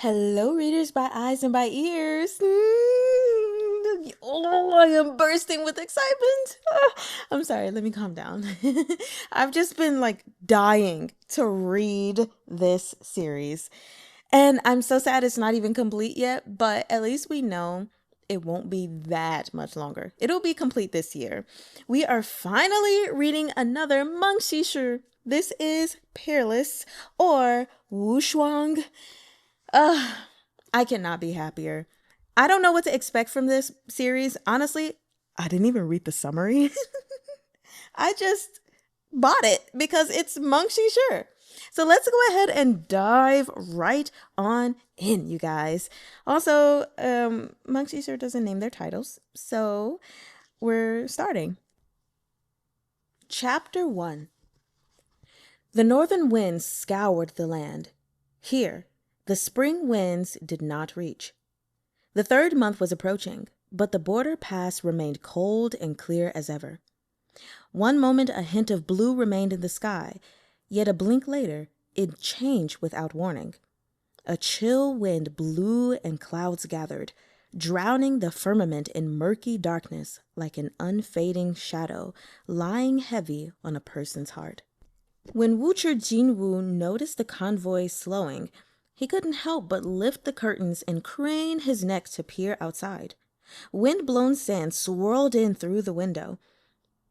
Hello, readers by eyes and by ears. Oh, I am bursting with excitement. I'm sorry, let me calm down. I've just been dying to read this series. And I'm so sad it's not even complete yet, but at least we know it won't be that much longer. It'll be complete this year. We are finally reading another Meng Xi Shi. This is Peerless or Wu Shuang. I cannot be happier. I don't know what to expect from this series. Honestly, I didn't even read the summary. I just bought it because it's Meng Xi Shi. So let's go ahead and dive right on in, you guys. Also, Meng Xi Shi doesn't name their titles, so we're starting. Chapter 1. The northern winds scoured the land. Here, the spring winds did not reach. The 3rd month was approaching, but the border pass remained cold and clear as ever. One moment a hint of blue remained in the sky, yet a blink later it changed without warning. A chill wind blew and clouds gathered, drowning the firmament in murky darkness like an unfading shadow lying heavy on a person's heart. When Wucher Jinwu noticed the convoy slowing, he couldn't help but lift the curtains and crane his neck to peer outside. Wind-blown sand swirled in through the window.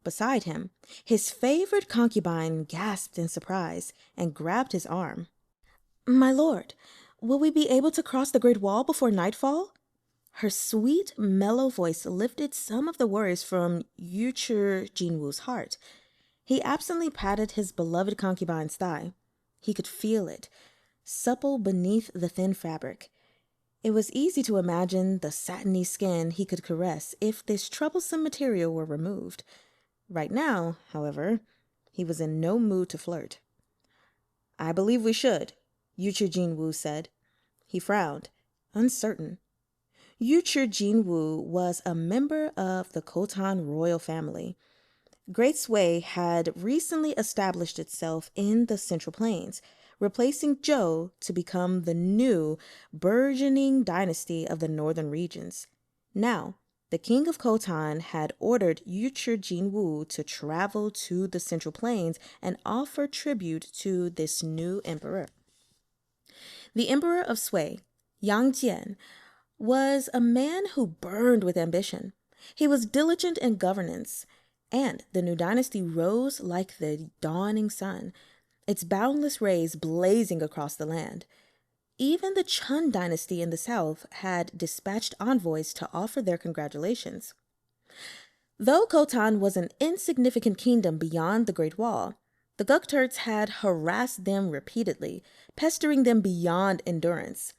Beside him, his favorite concubine gasped in surprise and grabbed his arm. "My lord, will we be able to cross the Great Wall before nightfall?" Her sweet, mellow voice lifted some of the worries from Yuchi Jinwu's heart. He absently patted his beloved concubine's thigh. He could feel it, supple beneath the thin fabric. It was easy to imagine the satiny skin he could caress if this troublesome material were removed. Right now, however, he was in no mood to flirt. "I believe we should," Yuchi Jinwu said. He frowned, uncertain. Yuchi Jinwu was a member of the Khotan royal family. Great Sui had recently established itself in the Central Plains, replacing Zhou to become the new, burgeoning dynasty of the northern regions. Now, the king of Khotan had ordered Yuchi Jinwu to travel to the Central Plains and offer tribute to this new emperor. The emperor of Sui, Yang Jian, was a man who burned with ambition. He was diligent in governance, and the new dynasty rose like the dawning sun, its boundless rays blazing across the land. Even the Chun dynasty in the south had dispatched envoys to offer their congratulations. Though Khotan was an insignificant kingdom beyond the Great Wall, the Gukturks had harassed them repeatedly, pestering them beyond endurance.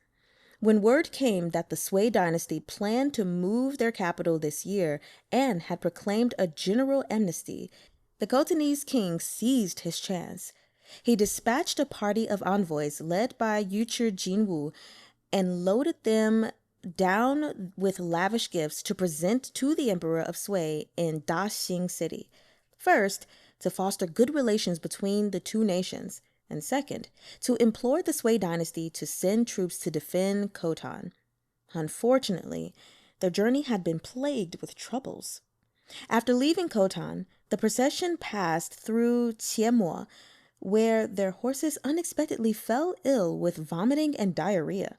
When word came that the Sui dynasty planned to move their capital this year and had proclaimed a general amnesty, the Khotanese king seized his chance. He dispatched a party of envoys led by Yuchi Jinwu and loaded them down with lavish gifts to present to the emperor of Sui in Daxing City. First, to foster good relations between the two nations, and second, to implore the Sui dynasty to send troops to defend Khotan. Unfortunately, their journey had been plagued with troubles. After leaving Khotan, the procession passed through Qiemo, where their horses unexpectedly fell ill with vomiting and diarrhea.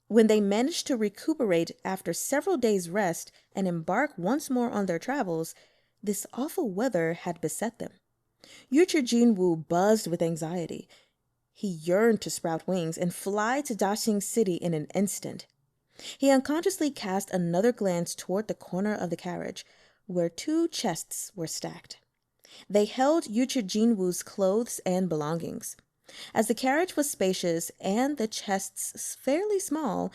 When they managed to recuperate after several days' rest and embark once more on their travels, this awful weather had beset them. Yuchi Jinwu buzzed with anxiety. He yearned to sprout wings and fly to Daxing City in an instant. He unconsciously cast another glance toward the corner of the carriage, where 2 chests were stacked. They held Yuchi Jinwu's clothes and belongings. As the carriage was spacious and the chests fairly small,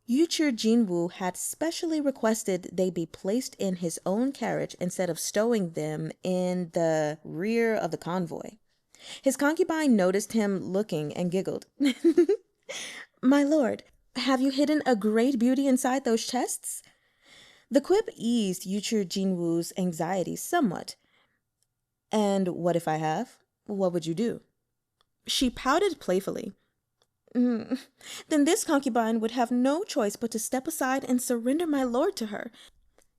Yuchi Jinwu had specially requested they be placed in his own carriage instead of stowing them in the rear of the convoy. His concubine noticed him looking and giggled. "My lord, have you hidden a great beauty inside those chests?" The quip eased Yuchi Jinwu's anxiety somewhat. "And what if I have? What would you do?" She pouted playfully. "Mm, then this concubine would have no choice but to step aside and surrender my lord to her."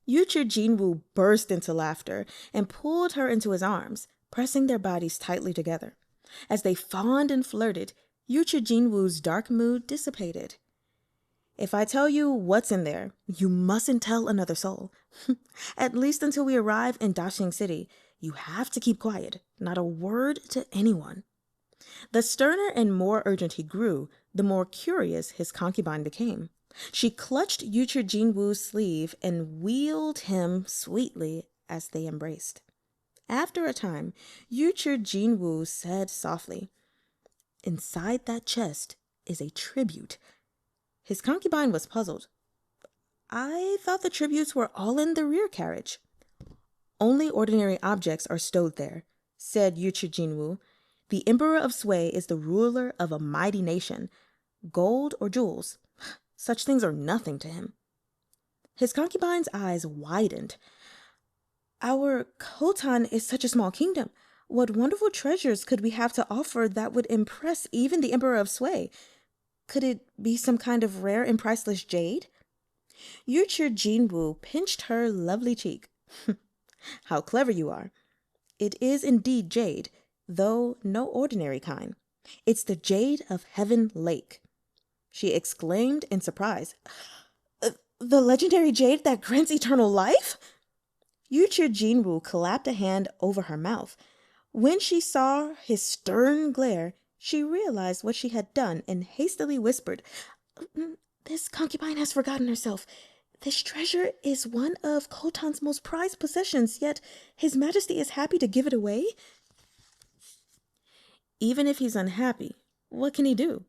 Yuchi Jinwu burst into laughter and pulled her into his arms, pressing their bodies tightly together. As they fawned and flirted, Yuchi Jinwu's dark mood dissipated. "If I tell you what's in there, you mustn't tell another soul. At least until we arrive in Daxing City, you have to keep quiet, not a word to anyone." The sterner and more urgent he grew, the more curious his concubine became. She clutched Yuchi Jinwu's sleeve and wheeled him sweetly as they embraced. After a time, Yuchi Jinwu said softly, "Inside that chest is a tribute." His concubine was puzzled. "I thought the tributes were all in the rear carriage." "Only ordinary objects are stowed there," said Yuchi Jinwu. "The Emperor of Sui is the ruler of a mighty nation. Gold or jewels, such things are nothing to him." His concubine's eyes widened. "Our Khotan is such a small kingdom. What wonderful treasures could we have to offer that would impress even the Emperor of Sui? Could it be some kind of rare and priceless jade?" Yuchi Jinwu pinched her lovely cheek. "How clever you are. It is indeed jade, though no ordinary kind. It's the jade of Heaven Lake." She exclaimed in surprise. The legendary jade that grants eternal life?" Yuchi Jinwu clapped a hand over her mouth. When she saw his stern glare, she realized what she had done and hastily whispered, "This concubine has forgotten herself. This treasure is one of Khotan's most prized possessions, yet His Majesty is happy to give it away." "Even if he's unhappy, what can he do?"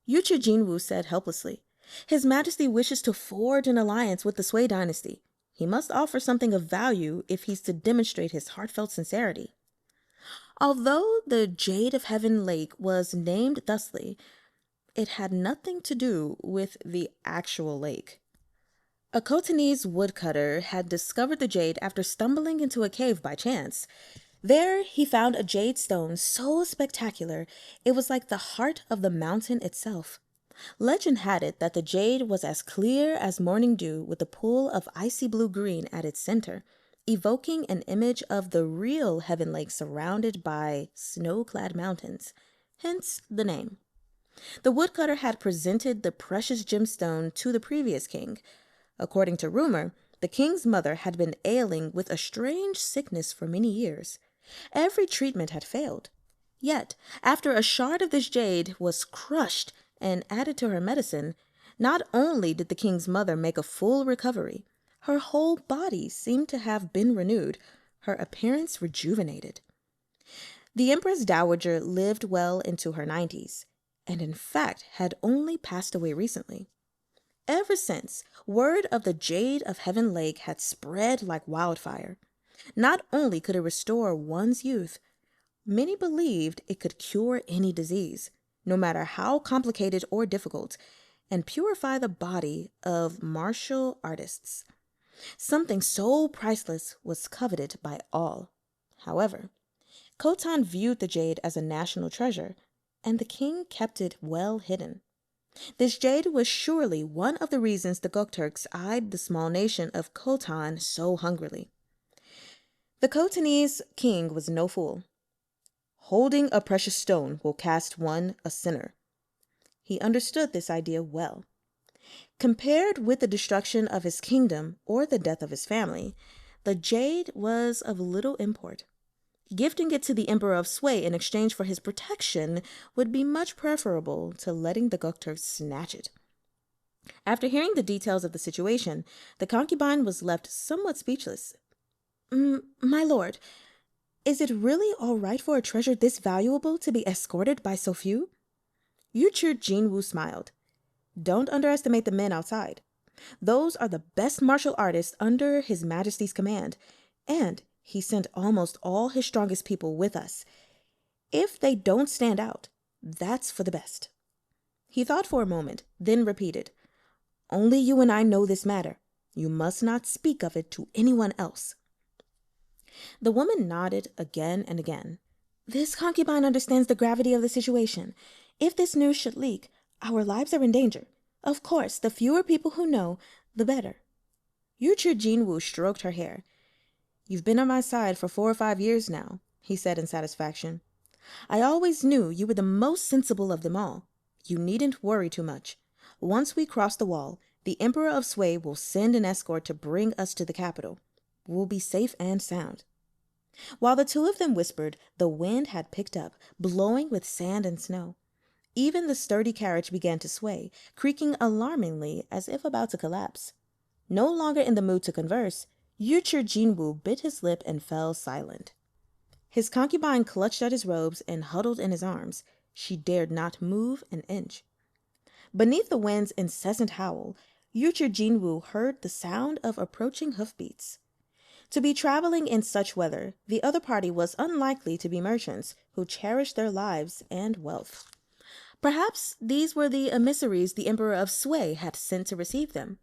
Yuchi Jinwu said helplessly. "His Majesty wishes to forge an alliance with the Sui dynasty. He must offer something of value if he's to demonstrate his heartfelt sincerity." Although the Jade of Heaven Lake was named thusly, it had nothing to do with the actual lake. A Khotanese woodcutter had discovered the jade after stumbling into a cave by chance. There he found a jade stone so spectacular it was like the heart of the mountain itself. Legend had it that the jade was as clear as morning dew with a pool of icy blue-green at its center, evoking an image of the real Heaven Lake surrounded by snow-clad mountains, hence the name. The woodcutter had presented the precious gemstone to the previous king. According to rumor, the king's mother had been ailing with a strange sickness for many years. Every treatment had failed. Yet, after a shard of this jade was crushed and added to her medicine, not only did the king's mother make a full recovery, her whole body seemed to have been renewed, her appearance rejuvenated. The Empress Dowager lived well into her 90s, and in fact had only passed away recently. Ever since, word of the Jade of Heaven Lake had spread like wildfire. Not only could it restore one's youth, many believed it could cure any disease, no matter how complicated or difficult, and purify the body of martial artists. Something so priceless was coveted by all. However, Khotan viewed the jade as a national treasure, and the king kept it well hidden. This jade was surely one of the reasons the Gokturks eyed the small nation of Khotan so hungrily. The Khotanese king was no fool. Holding a precious stone will cast one a sinner. He understood this idea well. Compared with the destruction of his kingdom or the death of his family, the jade was of little import. Gifting it to the Emperor of Sui in exchange for his protection would be much preferable to letting the Gokturks snatch it. After hearing the details of the situation, the concubine was left somewhat speechless. My lord, is it really all right for a treasure this valuable to be escorted by so few?" Yuchi Jinwu smiled. "Don't underestimate the men outside. Those are the best martial artists under His Majesty's command, and he sent almost all his strongest people with us. If they don't stand out, that's for the best." He thought for a moment, then repeated, "Only you and I know this matter. You must not speak of it to anyone else." The woman nodded again and again. "This concubine understands the gravity of the situation. If this news should leak, Our lives are in danger. Of course, the fewer people who know, the better. Yuchi Jinwu stroked her hair. You've been on my side for 4 or 5 years now, he said in satisfaction. I always knew you were the most sensible of them all. You needn't worry too much. Once we cross the wall, the Emperor of Sui will send an escort to bring us to the capital. We'll be safe and sound. While the two of them whispered, the wind had picked up, blowing with sand and snow. Even the sturdy carriage began to sway, creaking alarmingly as if about to collapse. No longer in the mood to converse, Yuchi Jinwu bit his lip and fell silent. His concubine clutched at his robes and huddled in his arms. She dared not move an inch. Beneath the wind's incessant howl, Yuchi Jinwu heard the sound of approaching hoofbeats. To be traveling in such weather, the other party was unlikely to be merchants who cherished their lives and wealth. Perhaps these were the emissaries the Emperor of Sui had sent to receive them.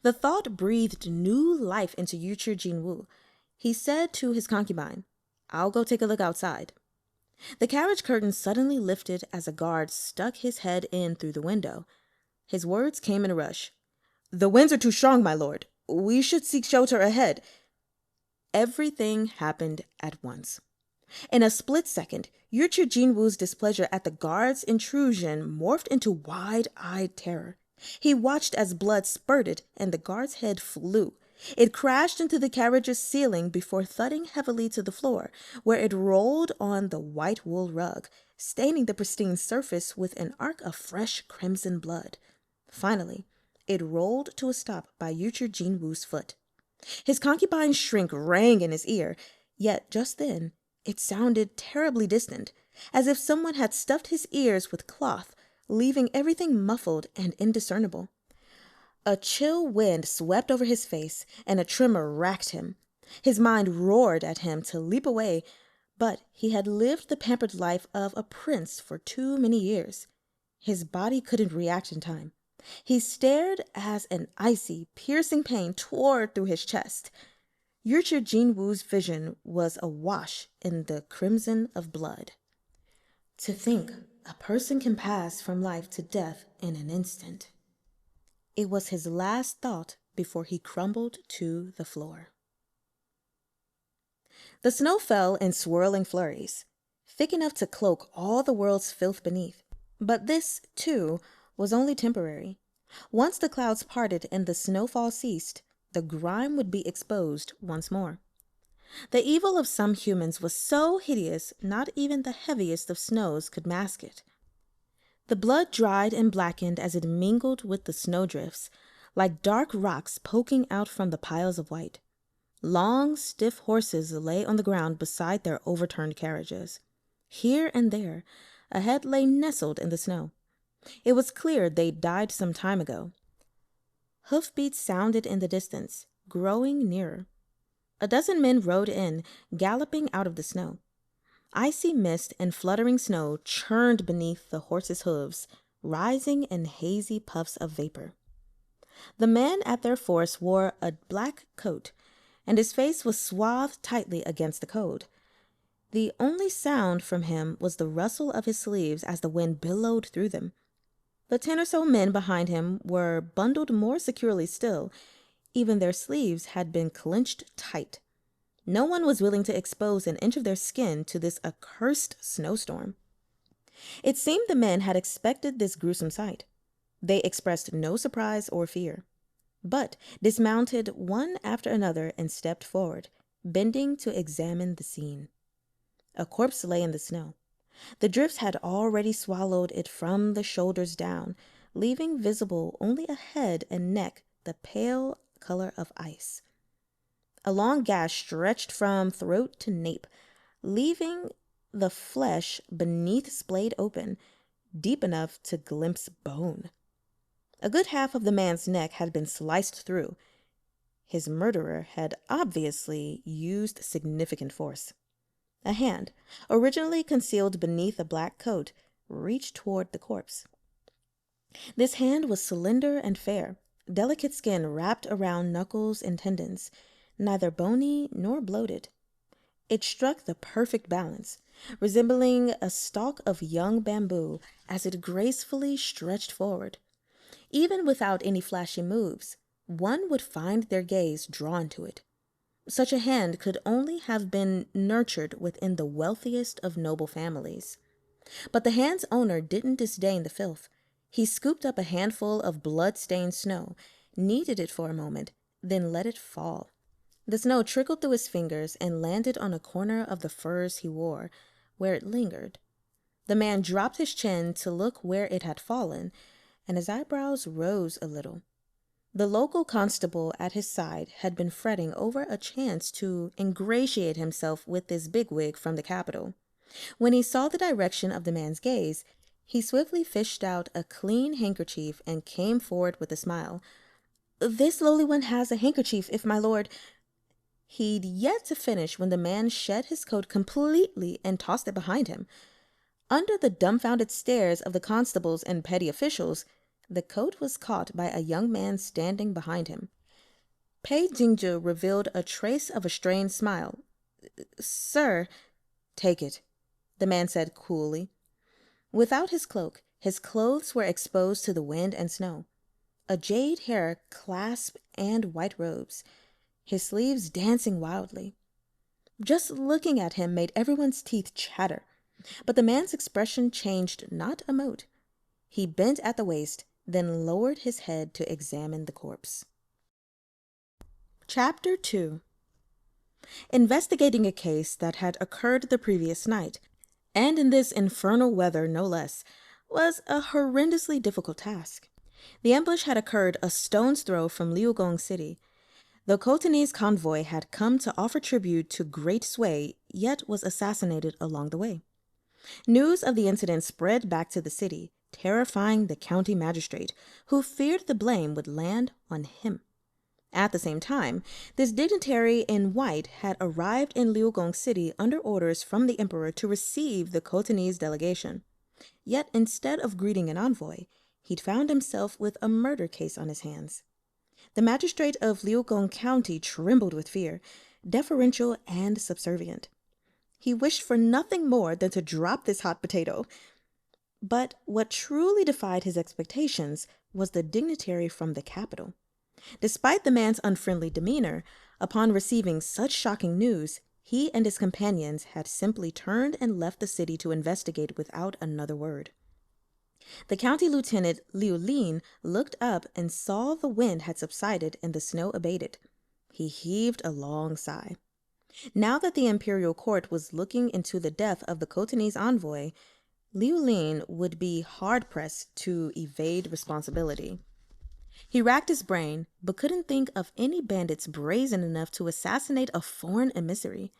The thought breathed new life into Yuchi Jinwu. He said to his concubine, I'll go take a look outside. The carriage curtain suddenly lifted as a guard stuck his head in through the window. His words came in a rush. The winds are too strong, my lord. We should seek shelter ahead. Everything happened at once. In a split second, Yuchi Jinwu's displeasure at the guard's intrusion morphed into wide-eyed terror. He watched as blood spurted and the guard's head flew. It crashed into the carriage's ceiling before thudding heavily to the floor, where it rolled on the white wool rug, staining the pristine surface with an arc of fresh crimson blood. Finally, it rolled to a stop by Yuchi Jinwu's foot. His concubine's shriek rang in his ear, yet just then it sounded terribly distant, as if someone had stuffed his ears with cloth, leaving everything muffled and indiscernible. A chill wind swept over his face, and a tremor racked him. His mind roared at him to leap away, but he had lived the pampered life of a prince for too many years. His body couldn't react in time. He stared as an icy, piercing pain tore through his chest. Yuchi Jinwu's vision was awash in the crimson of blood. To think a person can pass from life to death in an instant. It was his last thought before he crumbled to the floor. The snow fell in swirling flurries, thick enough to cloak all the world's filth beneath. But this, too, was only temporary. Once the clouds parted and the snowfall ceased, the grime would be exposed once more. The evil of some humans was so hideous, not even the heaviest of snows could mask it. The blood dried and blackened as it mingled with the snowdrifts, like dark rocks poking out from the piles of white. Long, stiff horses lay on the ground beside their overturned carriages. Here and there, a head lay nestled in the snow. It was clear they'd died some time ago. Hoofbeats sounded in the distance, growing nearer. A dozen men rode in, galloping out of the snow. Icy mist and fluttering snow churned beneath the horses' hooves, rising in hazy puffs of vapor. The man at their force wore a black coat, and his face was swathed tightly against the coat. The only sound from him was the rustle of his sleeves as the wind billowed through them. The 10 or so men behind him were bundled more securely still. Even their sleeves had been clenched tight. No one was willing to expose an inch of their skin to this accursed snowstorm. It seemed the men had expected this gruesome sight. They expressed no surprise or fear, but dismounted one after another and stepped forward, bending to examine the scene. A corpse lay in the snow. The drifts had already swallowed it from the shoulders down, leaving visible only a head and neck the pale color of ice. A long gash stretched from throat to nape, leaving the flesh beneath splayed open, deep enough to glimpse bone. A good half of the man's neck had been sliced through. His murderer had obviously used significant force. A hand, originally concealed beneath a black coat, reached toward the corpse. This hand was slender and fair, delicate skin wrapped around knuckles and tendons, neither bony nor bloated. It struck the perfect balance, resembling a stalk of young bamboo as it gracefully stretched forward. Even without any flashy moves, one would find their gaze drawn to it. Such a hand could only have been nurtured within the wealthiest of noble families. But the hand's owner didn't disdain the filth. He scooped up a handful of blood-stained snow, kneaded it for a moment, then let it fall. The snow trickled through his fingers and landed on a corner of the furs he wore, where it lingered. The man dropped his chin to look where it had fallen, and his eyebrows rose a little. The local constable at his side had been fretting over a chance to ingratiate himself with this bigwig from the capital. When he saw the direction of the man's gaze, he swiftly fished out a clean handkerchief and came forward with a smile. "This lowly one has a handkerchief, if my lord—" He'd yet to finish when the man shed his coat completely and tossed it behind him. Under the dumbfounded stares of the constables and petty officials, the coat was caught by a young man standing behind him. Pei Jingzhu revealed a trace of a strained smile. "Sir—" "Take it," the man said coolly. Without his cloak, his clothes were exposed to the wind and snow. A jade hair clasp and white robes, his sleeves dancing wildly. Just looking at him made everyone's teeth chatter. But the man's expression changed not a mote. He bent at the waist, then lowered his head to examine the corpse. Chapter 2. Investigating a case that had occurred the previous night, and in this infernal weather no less, was a horrendously difficult task. The ambush had occurred a stone's throw from Liugong City. The Khotanese convoy had come to offer tribute to Great Sui, yet was assassinated along the way. News of the incident spread back to the city, terrifying the county magistrate, who feared the blame would land on him. At the same time, this dignitary in white had arrived in Liugong City under orders from the emperor to receive the Khotanese delegation. Yet instead of greeting an envoy, he'd found himself with a murder case on his hands. The magistrate of Liugong County trembled with fear, deferential and subservient. He wished for nothing more than to drop this hot potato. But what truly defied his expectations was the dignitary from the capital. Despite the man's unfriendly demeanor, upon receiving such shocking news, he and his companions had simply turned and left the city to investigate without another word. The county lieutenant Liu Lin looked up and saw the wind had subsided and the snow abated. He heaved a long sigh. Now that the imperial court was looking into the death of the Khotanese envoy, Liu Lin would be hard-pressed to evade responsibility. He racked his brain, but couldn't think of any bandits brazen enough to assassinate a foreign emissary.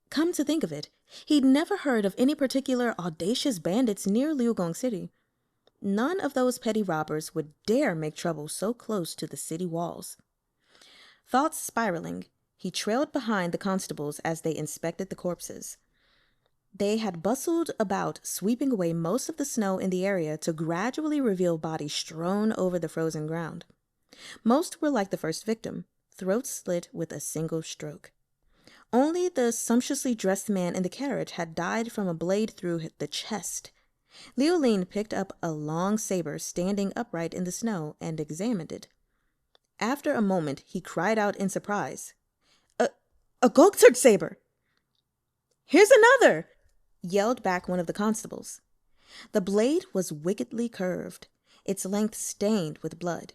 Come to think of it, he'd never heard of any particular audacious bandits near Liugong City. None of those petty robbers would dare make trouble so close to the city walls. Thoughts spiraling, he trailed behind the constables as they inspected the corpses. They had bustled about, sweeping away most of the snow in the area to gradually reveal bodies strewn over the frozen ground. Most were like the first victim, throats slit with a single stroke. Only the sumptuously dressed man in the carriage had died from a blade through the chest. Liu Lin picked up a long saber standing upright in the snow and examined it. After a moment, he cried out in surprise. A Gokturk saber! Here's another! Yelled back one of the constables. The blade was wickedly curved, its length stained with blood.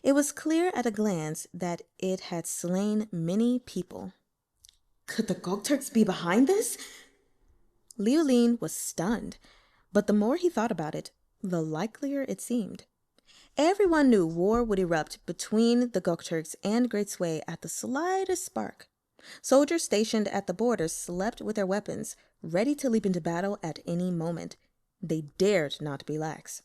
It was clear at a glance that it had slain many people. Could the Gokturks be behind this? Liu Lin was stunned, but the more he thought about it, the likelier it seemed. Everyone knew war would erupt between the Gokturks and Great Sui at the slightest spark. Soldiers stationed at the borders slept with their weapons, ready to leap into battle at any moment. They dared not be lax.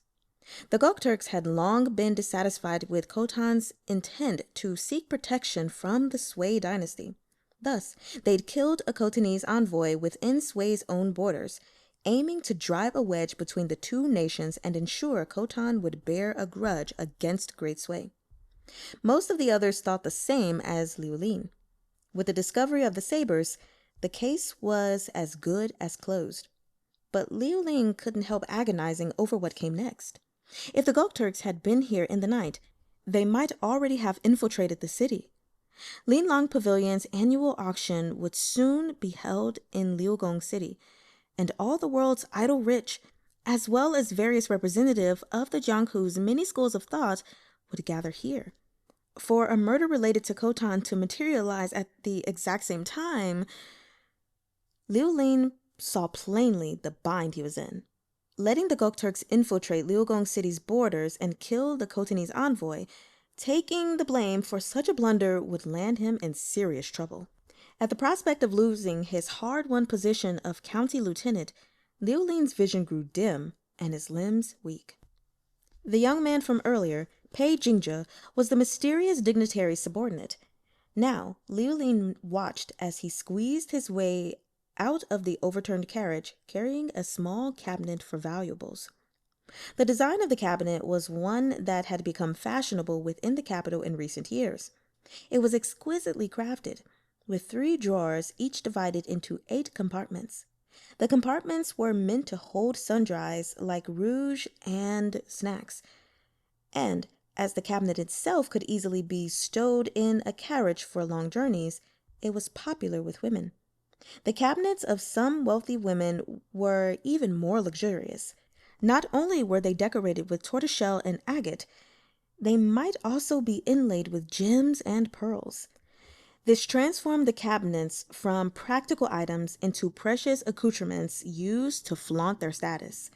The Gokturks had long been dissatisfied with Khotan's intent to seek protection from the Sui dynasty. Thus, they'd killed a Khotanese envoy within Sui's own borders, aiming to drive a wedge between the two nations and ensure Khotan would bear a grudge against Great Sui. Most of the others thought the same as Liu Lin. With the discovery of the sabers, The case was as good as closed. But Liu Ling couldn't help agonizing over what came next. If the Gokturks had been here in the night, they might already have infiltrated the city. Linlong Pavilion's annual auction would soon be held in Liugong City, and all the world's idle rich, as well as various representatives of the Jianghu's many schools of thought, would gather here. For a murder related to Khotan to materialize at the exact same time, Liu Ling saw plainly the bind he was in. Letting the Gokturks infiltrate Liugong City's borders and kill the Khotanese envoy, taking the blame for such a blunder would land him in serious trouble. At the prospect of losing his hard-won position of county lieutenant, Liu Ling's vision grew dim and his limbs weak. The young man from earlier, Pei Jingzhe, was the mysterious dignitary's subordinate. Now, Liu Ling watched as he squeezed his way out of the overturned carriage, carrying a small cabinet for valuables. The design of the cabinet was one that had become fashionable within the capital in recent years. It was exquisitely crafted, with 3 drawers each divided into 8 compartments. The compartments were meant to hold sundries like rouge and snacks, and as the cabinet itself could easily be stowed in a carriage for long journeys, it was popular with women. The cabinets of some wealthy women were even more luxurious. Not only were they decorated with tortoiseshell and agate, they might also be inlaid with gems and pearls. This transformed the cabinets from practical items into precious accoutrements used to flaunt their status.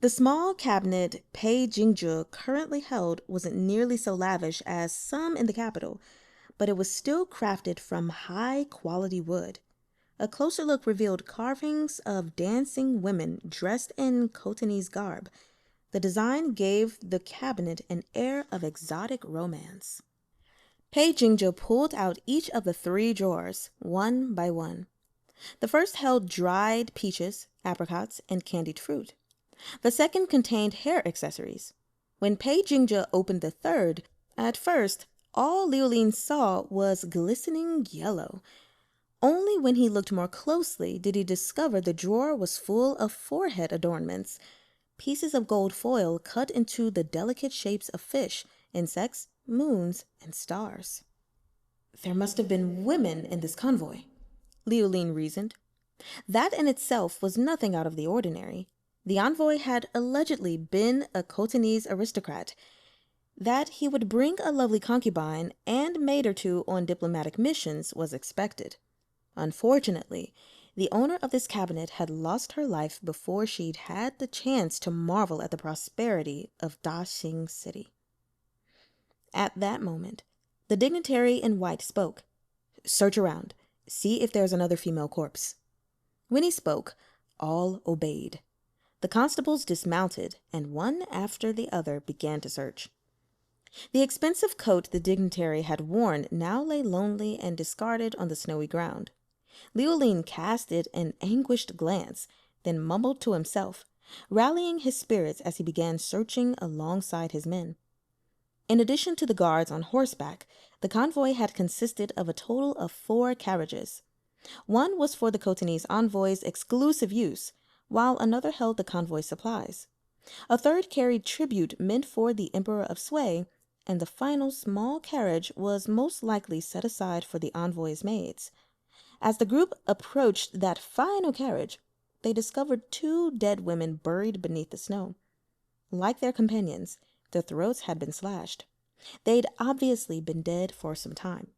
The small cabinet Pei Jingzhe currently held wasn't nearly so lavish as some in the capital, but it was still crafted from high-quality wood. A closer look revealed carvings of dancing women dressed in Khotanese garb. The design gave the cabinet an air of exotic romance. Pei Jingzhe pulled out each of the 3 drawers, one by one. The first held dried peaches, apricots, and candied fruit. The second contained hair accessories. When Pei Jingzhe opened the third, at first, all Liu Ling saw was glistening yellow. Only when he looked more closely did he discover the drawer was full of forehead adornments, pieces of gold foil cut into the delicate shapes of fish, insects, moons, and stars. There must have been women in this convoy, Liu Ling reasoned. That in itself was nothing out of the ordinary. The envoy had allegedly been a Khotanese aristocrat. That he would bring a lovely concubine and maid or 2 on diplomatic missions was expected. Unfortunately, the owner of this cabinet had lost her life before she'd had the chance to marvel at the prosperity of Daxing City. At that moment, the dignitary in white spoke. "Search around. See if there's another female corpse." When he spoke, all obeyed. The constables dismounted, and one after the other began to search. The expensive coat the dignitary had worn now lay lonely and discarded on the snowy ground. Liu Ling cast it an anguished glance, then mumbled to himself, rallying his spirits as he began searching alongside his men. In addition to the guards on horseback, the convoy had consisted of a total of 4 carriages. One was for the Khotanese envoy's exclusive use, while another held the convoy's supplies. A third carried tribute meant for the Emperor of Sui, and the final small carriage was most likely set aside for the envoy's maids. As the group approached that final carriage, they discovered 2 dead women buried beneath the snow. Like their companions, their throats had been slashed. They'd obviously been dead for some time.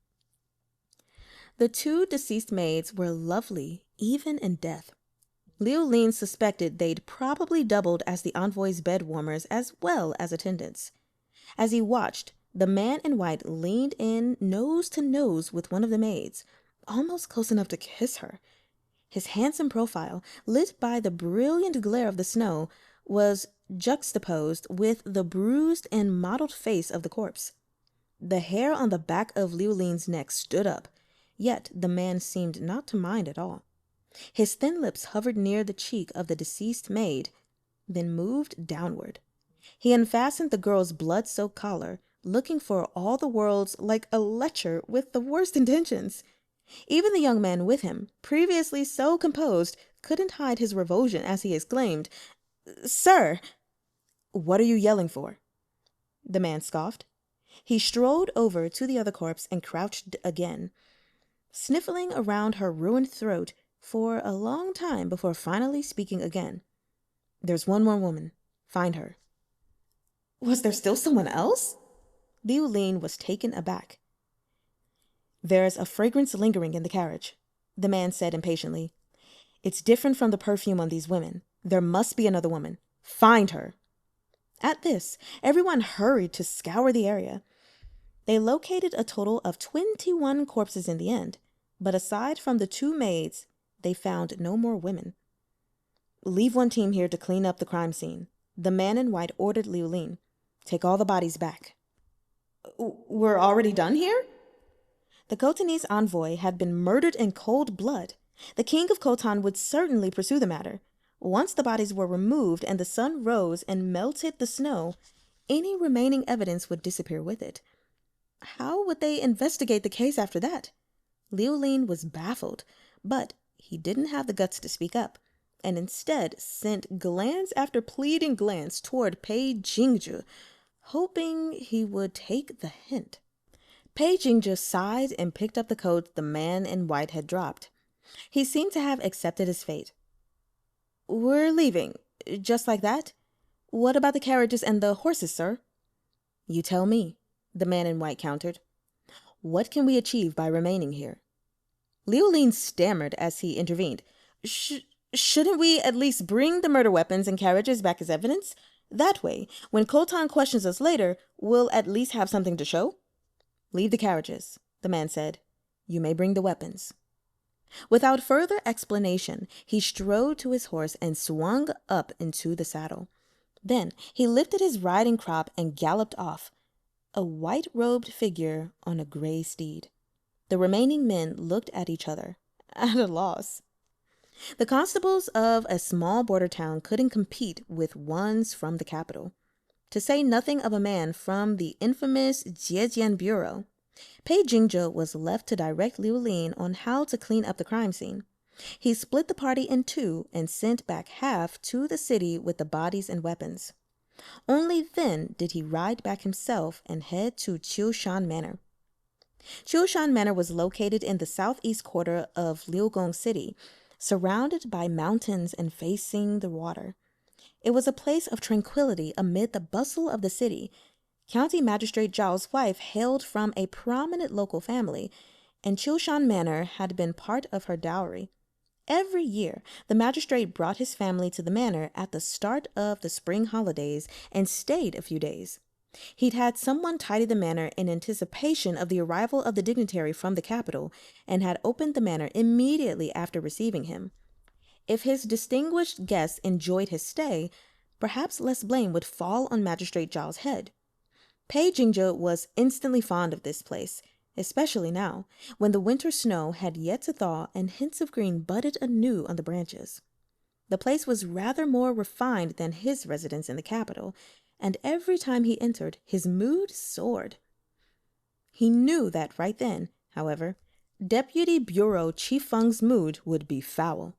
The 2 deceased maids were lovely, even in death. Liu Ling suspected they'd probably doubled as the envoy's bed warmers as well as attendants. As he watched, the man in white leaned in nose to nose with one of the maids, almost close enough to kiss her. His handsome profile, lit by the brilliant glare of the snow, was juxtaposed with the bruised and mottled face of the corpse. The hair on the back of Liu Ling's neck stood up, yet the man seemed not to mind at all. His thin lips hovered near the cheek of the deceased maid, then moved downward. He unfastened the girl's blood-soaked collar, looking for all the world's like a lecher with the worst intentions. Even the young man with him, previously so composed, couldn't hide his revulsion as he exclaimed, "Sir!" "What are you yelling for?" the man scoffed. He strode over to the other corpse and crouched again, sniffling around her ruined throat for a long time before finally speaking again. "There's one more woman. Find her." Was there still someone else? Liu Lin was taken aback. "There's a fragrance lingering in the carriage," the man said impatiently. "It's different from the perfume on these women. There must be another woman. Find her." At this, everyone hurried to scour the area. They located a total of 21 corpses in the end, but aside from the 2 maids, they found no more women. "Leave one team here to clean up the crime scene," the man in white ordered Liu Lin. "Take all the bodies back." "We're already done here?" The Khotanese envoy had been murdered in cold blood. The king of Khotan would certainly pursue the matter. Once the bodies were removed and the sun rose and melted the snow, any remaining evidence would disappear with it. How would they investigate the case after that? Liu Lin was baffled, but he didn't have the guts to speak up, and instead sent glance after pleading glance toward Pei Jingzhi, hoping he would take the hint. Pei Jingzhi sighed and picked up the coat the man in white had dropped. He seemed to have accepted his fate. "We're leaving, just like that? What about the carriages and the horses, sir?" "You tell me," the man in white countered. "What can we achieve by remaining here?" Liu Lin stammered as he intervened. Shouldn't we at least bring the murder weapons and carriages back as evidence? That way, when Khotan questions us later, we'll at least have something to show." "Leave the carriages," the man said. "You may bring the weapons." Without further explanation, he strode to his horse and swung up into the saddle. Then he lifted his riding crop and galloped off, a white-robed figure on a gray steed. The remaining men looked at each other, at a loss. The constables of a small border town couldn't compete with ones from the capital, to say nothing of a man from the infamous Zhejian Bureau. Pei Jingzhi was left to direct Liu Lin on how to clean up the crime scene. He split the party in 2 and sent back half to the city with the bodies and weapons. Only then did he ride back himself and head to Qiushan Manor. Qiushan Manor was located in the southeast quarter of Liugong City, surrounded by mountains and facing the water. It was a place of tranquility amid the bustle of the city. County Magistrate Zhao's wife hailed from a prominent local family, and Qiushan Manor had been part of her dowry. Every year, the magistrate brought his family to the manor at the start of the spring holidays and stayed a few days. He'd had someone tidy the manor in anticipation of the arrival of the dignitary from the capital, and had opened the manor immediately after receiving him. If his distinguished guests enjoyed his stay, perhaps less blame would fall on Magistrate Zhao's head. Pei Jingzhi was instantly fond of this place, especially now, when the winter snow had yet to thaw and hints of green budded anew on the branches. The place was rather more refined than his residence in the capital, and every time he entered, his mood soared. He knew that right then, however, Deputy Bureau Chief Feng's mood would be foul.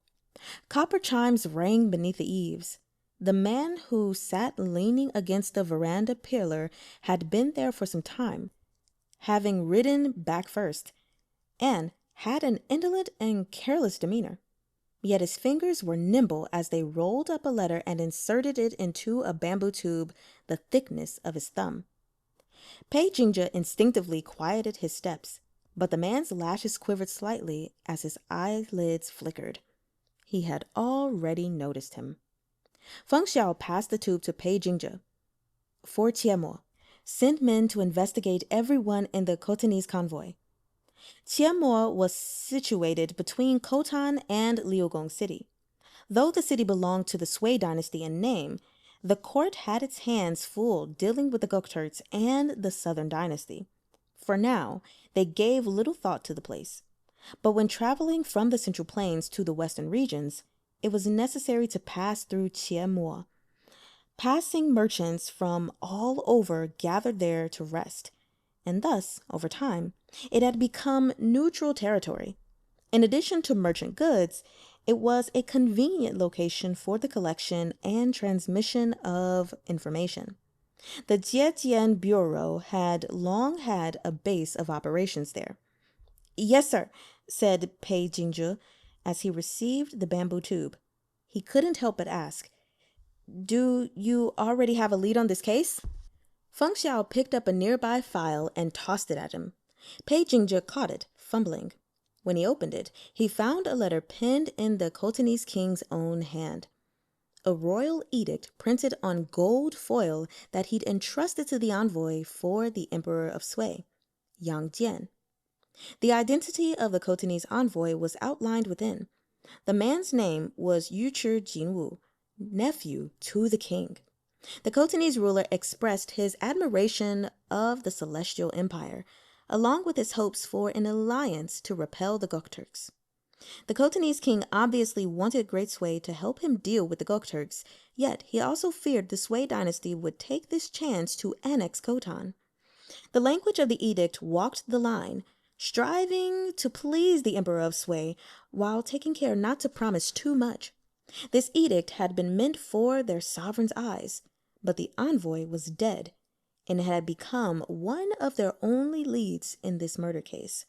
Copper chimes rang beneath the eaves. The man who sat leaning against the veranda pillar had been there for some time, having ridden back first, and had an indolent and careless demeanor. Yet his fingers were nimble as they rolled up a letter and inserted it into a bamboo tube the thickness of his thumb. Pei Jingzhi instinctively quieted his steps, but the man's lashes quivered slightly as his eyelids flickered. He had already noticed him. Feng Xiao passed the tube to Pei Jingzhi. "For Qiemo, send men to investigate everyone in the Khotanese convoy." Qiemo was situated between Khotan and Liugong City. Though the city belonged to the Sui dynasty in name, the court had its hands full dealing with the Gokturks and the Southern dynasty. For now, they gave little thought to the place. But when traveling from the Central Plains to the western regions, it was necessary to pass through Qiemo. Passing merchants from all over gathered there to rest, and thus, over time, It had become neutral territory. In addition to merchant goods, it was a convenient location for the collection and transmission of information. The Jietian Bureau had long had a base of operations there. "Yes, sir," said Pei Jingzhe as he received the bamboo tube. He couldn't help but ask, "Do you already have a lead on this case?" Feng Xiao picked up a nearby file and tossed it at him. Pei Jingzhe caught it, fumbling. When he opened it, he found a letter penned in the Khotanese king's own hand. A royal edict printed on gold foil that he'd entrusted to the envoy for the Emperor of Sui, Yang Jian. The identity of the Khotanese envoy was outlined within. The man's name was Yuchi Jinwu, nephew to the king. The Khotanese ruler expressed his admiration of the Celestial Empire, along with his hopes for an alliance to repel the Gokturks. The Khotanese king obviously wanted Great Sui to help him deal with the Gokturks, yet he also feared the Sui dynasty would take this chance to annex Khotan. The language of the edict walked the line, striving to please the Emperor of Sui while taking care not to promise too much. This edict had been meant for their sovereign's eyes, but the envoy was dead and had become one of their only leads in this murder case.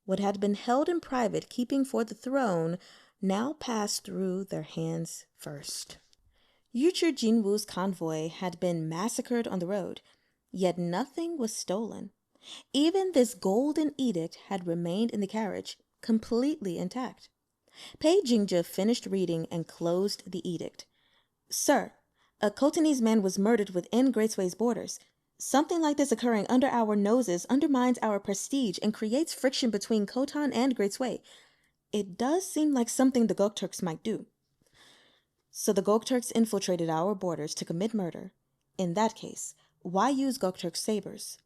What had been held in private keeping for the throne now passed through their hands first. Yuchi Jinwu's convoy had been massacred on the road, yet nothing was stolen. Even this golden edict had remained in the carriage, completely intact. Pei Jingzhe finished reading and closed the edict. "Sir, a Khotanese man was murdered within Great Sui's borders. Something like this occurring under our noses undermines our prestige and creates friction between Khotan and Great Sui. It does seem like something the Gokturks might do." "So the Gokturks infiltrated our borders to commit murder. In that case, why use Gokturk sabers?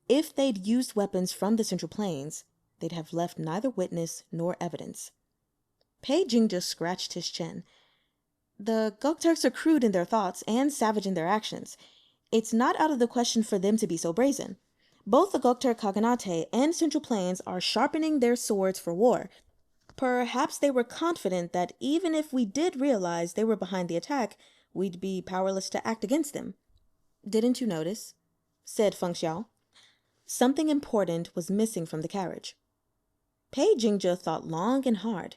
If they'd used weapons from the Central Plains, they'd have left neither witness nor evidence." Pei Jingzhe scratched his chin. "The Gokturks are crude in their thoughts and savage in their actions. It's not out of the question for them to be so brazen. Both the Gokturk Khaganate and Central Plains are sharpening their swords for war. Perhaps they were confident that even if we did realize they were behind the attack, we'd be powerless to act against them." "Didn't you notice?" said Feng Xiao. Something important was missing from the carriage. Pei Jingzhe thought long and hard.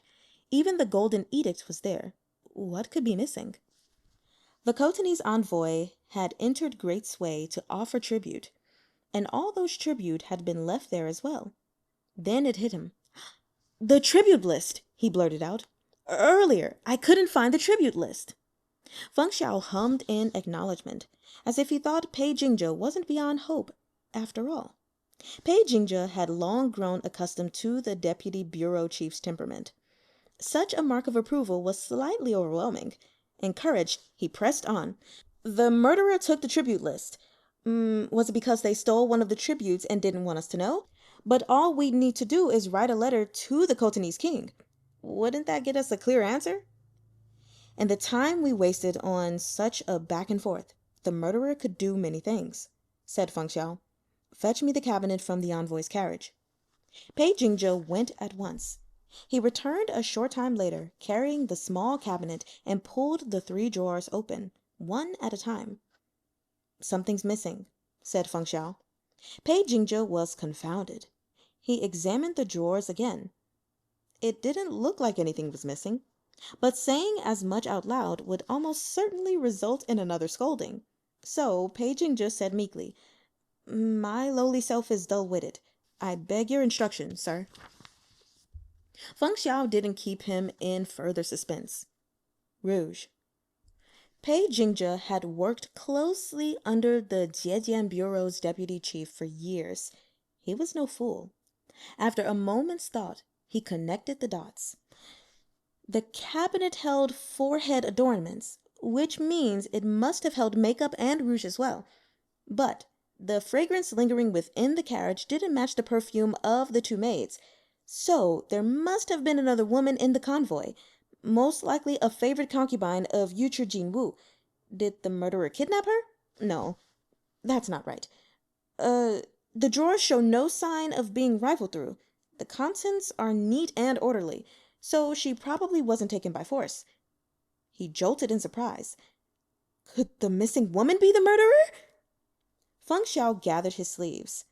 Even the golden edict was there. What could be missing? The Khotanese envoy had entered Great Sui to offer tribute, and all those tribute had been left there as well. Then it hit him. "The tribute list," he blurted out. "Earlier, I couldn't find the tribute list." Feng Xiao hummed in acknowledgement, as if he thought Pei Jingzhe wasn't beyond hope after all. Pei Jingzhe had long grown accustomed to the deputy bureau chief's temperament. Such a mark of approval was slightly overwhelming. Encouraged, he pressed on. "The murderer took the tribute list. Was it because they stole one of the tributes and didn't want us to know? But all we need to do is write a letter to the Khotanese king. Wouldn't that get us a clear answer?" "And the time we wasted on such a back and forth, the murderer could do many things," said Feng Xiao. "Fetch me the cabinet from the envoy's carriage." Pei Jingzhe went at once. He returned a short time later, carrying the small cabinet, and pulled the 3 drawers open, one at a time. "Something's missing," said Feng Xiao. Pei Jingzhe was confounded. He examined the drawers again. It didn't look like anything was missing, but saying as much out loud would almost certainly result in another scolding. So Pei Jingzhe said meekly, "My lowly self is dull-witted. I beg your instruction, sir." Feng Xiao didn't keep him in further suspense. Rouge. Pei Jingzhe had worked closely under the Zhejian Bureau's deputy chief for years. He was no fool. After a moment's thought, he connected the dots. The cabinet held forehead adornments, which means it must have held makeup and rouge as well. But the fragrance lingering within the carriage didn't match the perfume of the 2 maids. So there must have been another woman in the convoy, most likely a favorite concubine of Yuchi Jinwu. Did the murderer kidnap her? No, that's not right. The drawers show no sign of being rifled through. The contents are neat and orderly, so she probably wasn't taken by force. He jolted in surprise. Could the missing woman be the murderer? Feng Xiao gathered his sleeves.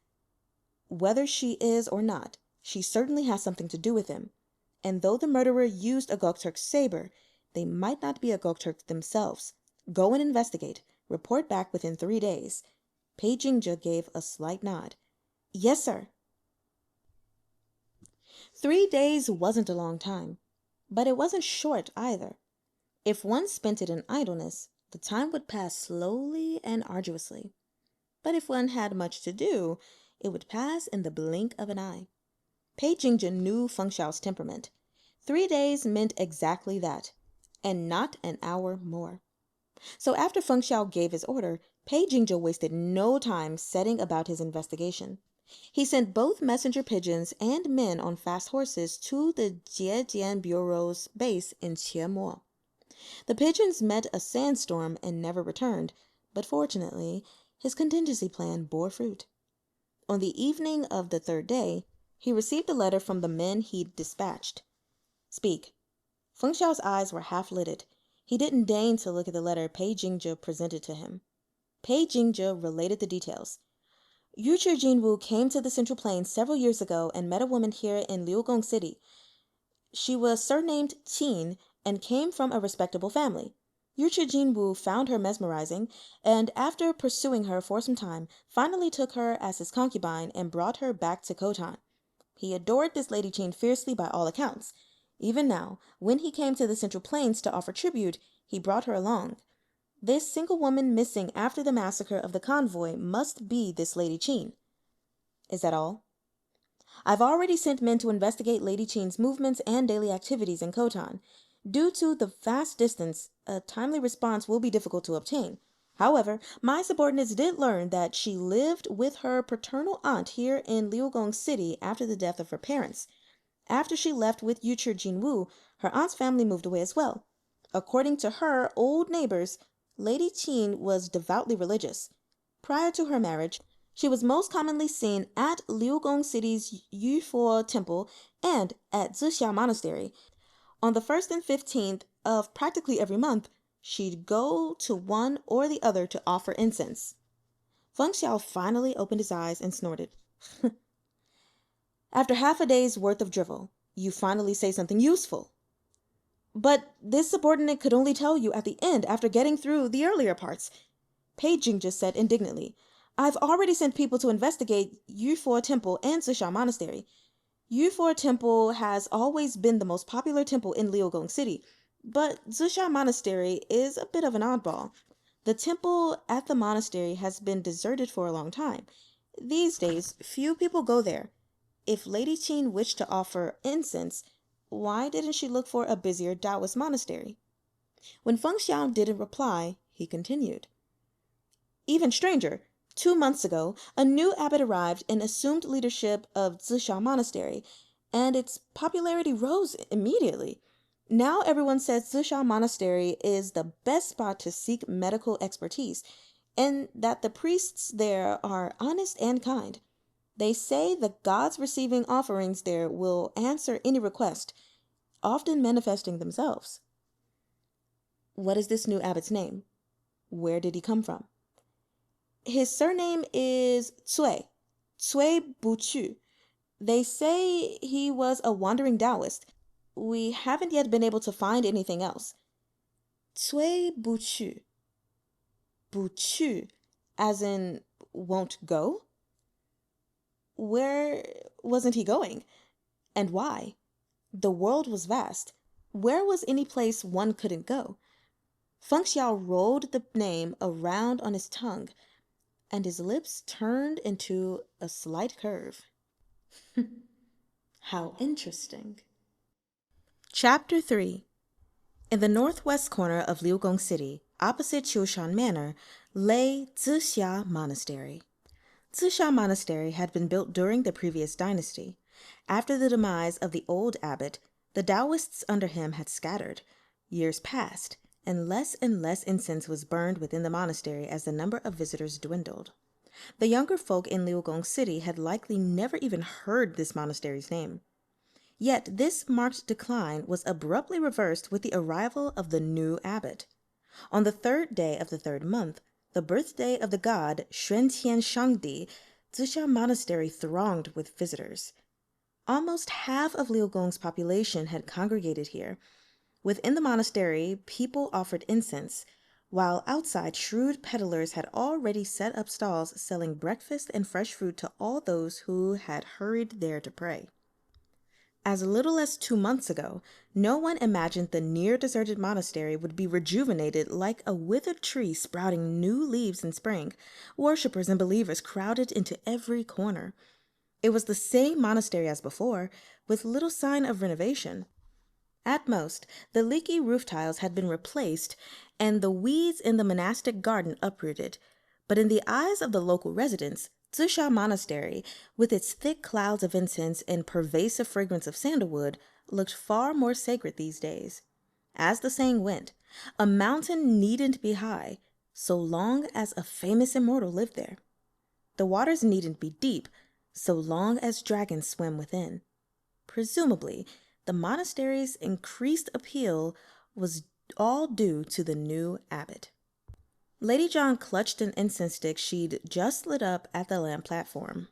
Whether she is or not, she certainly has something to do with him. And though the murderer used a Gokturk's saber, they might not be a Gokturk themselves. Go and investigate. Report back within 3 days. Pei Jingzhe gave a slight nod. Yes, sir. 3 days wasn't a long time, but it wasn't short either. If one spent it in idleness, the time would pass slowly and arduously. But if one had much to do, it would pass in the blink of an eye. Pei Jingzhe knew Feng Xiao's temperament. 3 days meant exactly that, and not an hour more. So after Feng Xiao gave his order, Pei Jingzhe wasted no time setting about his investigation. He sent both messenger pigeons and men on fast horses to the Jiejian Bureau's base in Qiemo. The pigeons met a sandstorm and never returned, but fortunately, his contingency plan bore fruit. On the evening of the 3rd day, he received a letter from the men he'd dispatched. Speak. Feng Xiao's eyes were half-lidded. He didn't deign to look at the letter Pei Jingzhe presented to him. Pei Jingzhe related the details. Yuchi Jinwu came to the Central Plains several years ago and met a woman here in Liugong City. She was surnamed Qin and came from a respectable family. Yuchi Jinwu found her mesmerizing, and after pursuing her for some time, finally took her as his concubine and brought her back to Khotan. He adored this Lady Qin fiercely by all accounts. Even now, when he came to the Central Plains to offer tribute, he brought her along. This single woman missing after the massacre of the convoy must be this Lady Qin. Is that all? I've already sent men to investigate Lady Qin's movements and daily activities in Khotan. Due to the vast distance, a timely response will be difficult to obtain. However, my subordinates did learn that she lived with her paternal aunt here in Liugong City after the death of her parents. After she left with Yuchi Jinwu, her aunt's family moved away as well. According to her old neighbors, Lady Qin was devoutly religious. Prior to her marriage, she was most commonly seen at Liugong City's Yufo Temple and at Xiāo Monastery. On the 1st and 15th of practically every month, she'd go to one or the other to offer incense. Feng Xiao finally opened his eyes and snorted. After half a day's worth of drivel, you finally say something useful. But this subordinate could only tell you at the end after getting through the earlier parts. Pei Jingzhe said indignantly, I've already sent people to investigate Yufo Temple and Xiāo Monastery. Yufo Temple has always been the most popular temple in Liugong City, but Xiāo Monastery is a bit of an oddball. The temple at the monastery has been deserted for a long time. These days, few people go there. If Lady Qin wished to offer incense, why didn't she look for a busier Taoist monastery? When Feng Xiao didn't reply, he continued. Even stranger, 2 months ago, a new abbot arrived and assumed leadership of Xiāo Monastery, and its popularity rose immediately. Now everyone says Xiāo Monastery is the best spot to seek medical expertise, and that the priests there are honest and kind. They say the gods receiving offerings there will answer any request, often manifesting themselves. What is this new abbot's name? Where did he come from? His surname is Cui Bùqù. They say he was a wandering Taoist. We haven't yet been able to find anything else. Cui Bùqù. Bùqù, as in won't go? Where wasn't he going? And why? The world was vast. Where was any place one couldn't go? Feng Xiao rolled the name around on his tongue, and his lips turned into a slight curve. How interesting. Chapter 3. In the northwest corner of Liugong City, opposite Qiushan Manor, lay Xiāo Monastery. Xiāo Monastery had been built during the previous dynasty. After the demise of the old abbot, the Taoists under him had scattered. Years passed, and less incense was burned within the monastery as the number of visitors dwindled. The younger folk in Liugong City had likely never even heard this monastery's name. Yet this marked decline was abruptly reversed with the arrival of the new abbot. On the third day of the third month, the birthday of the god Xuantian Shangdi, Zixia Monastery thronged with visitors. Almost half of Liugong's population had congregated here. Within the monastery, people offered incense, while outside shrewd peddlers had already set up stalls selling breakfast and fresh fruit to all those who had hurried there to pray. As little as 2 months ago, no one imagined the near-deserted monastery would be rejuvenated like a withered tree sprouting new leaves in spring. Worshippers and believers crowded into every corner. It was the same monastery as before, with little sign of renovation. At most, the leaky roof tiles had been replaced and the weeds in the monastic garden uprooted. But in the eyes of the local residents, Zixia Monastery, with its thick clouds of incense and pervasive fragrance of sandalwood, looked far more sacred these days. As the saying went, a mountain needn't be high, so long as a famous immortal lived there. The waters needn't be deep, so long as dragons swam within. Presumably, the monastery's increased appeal was all due to the new abbot. Lady John clutched an incense stick she'd just lit up at the lamp platform.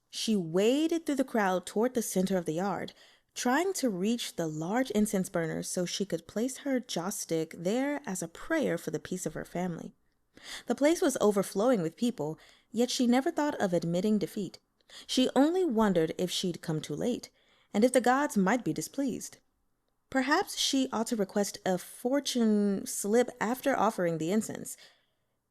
She waded through the crowd toward the center of the yard, trying to reach the large incense burner so she could place her joss stick there as a prayer for the peace of her family. The place was overflowing with people, yet she never thought of admitting defeat. She only wondered if she'd come too late, and if the gods might be displeased. Perhaps she ought to request a fortune slip after offering the incense.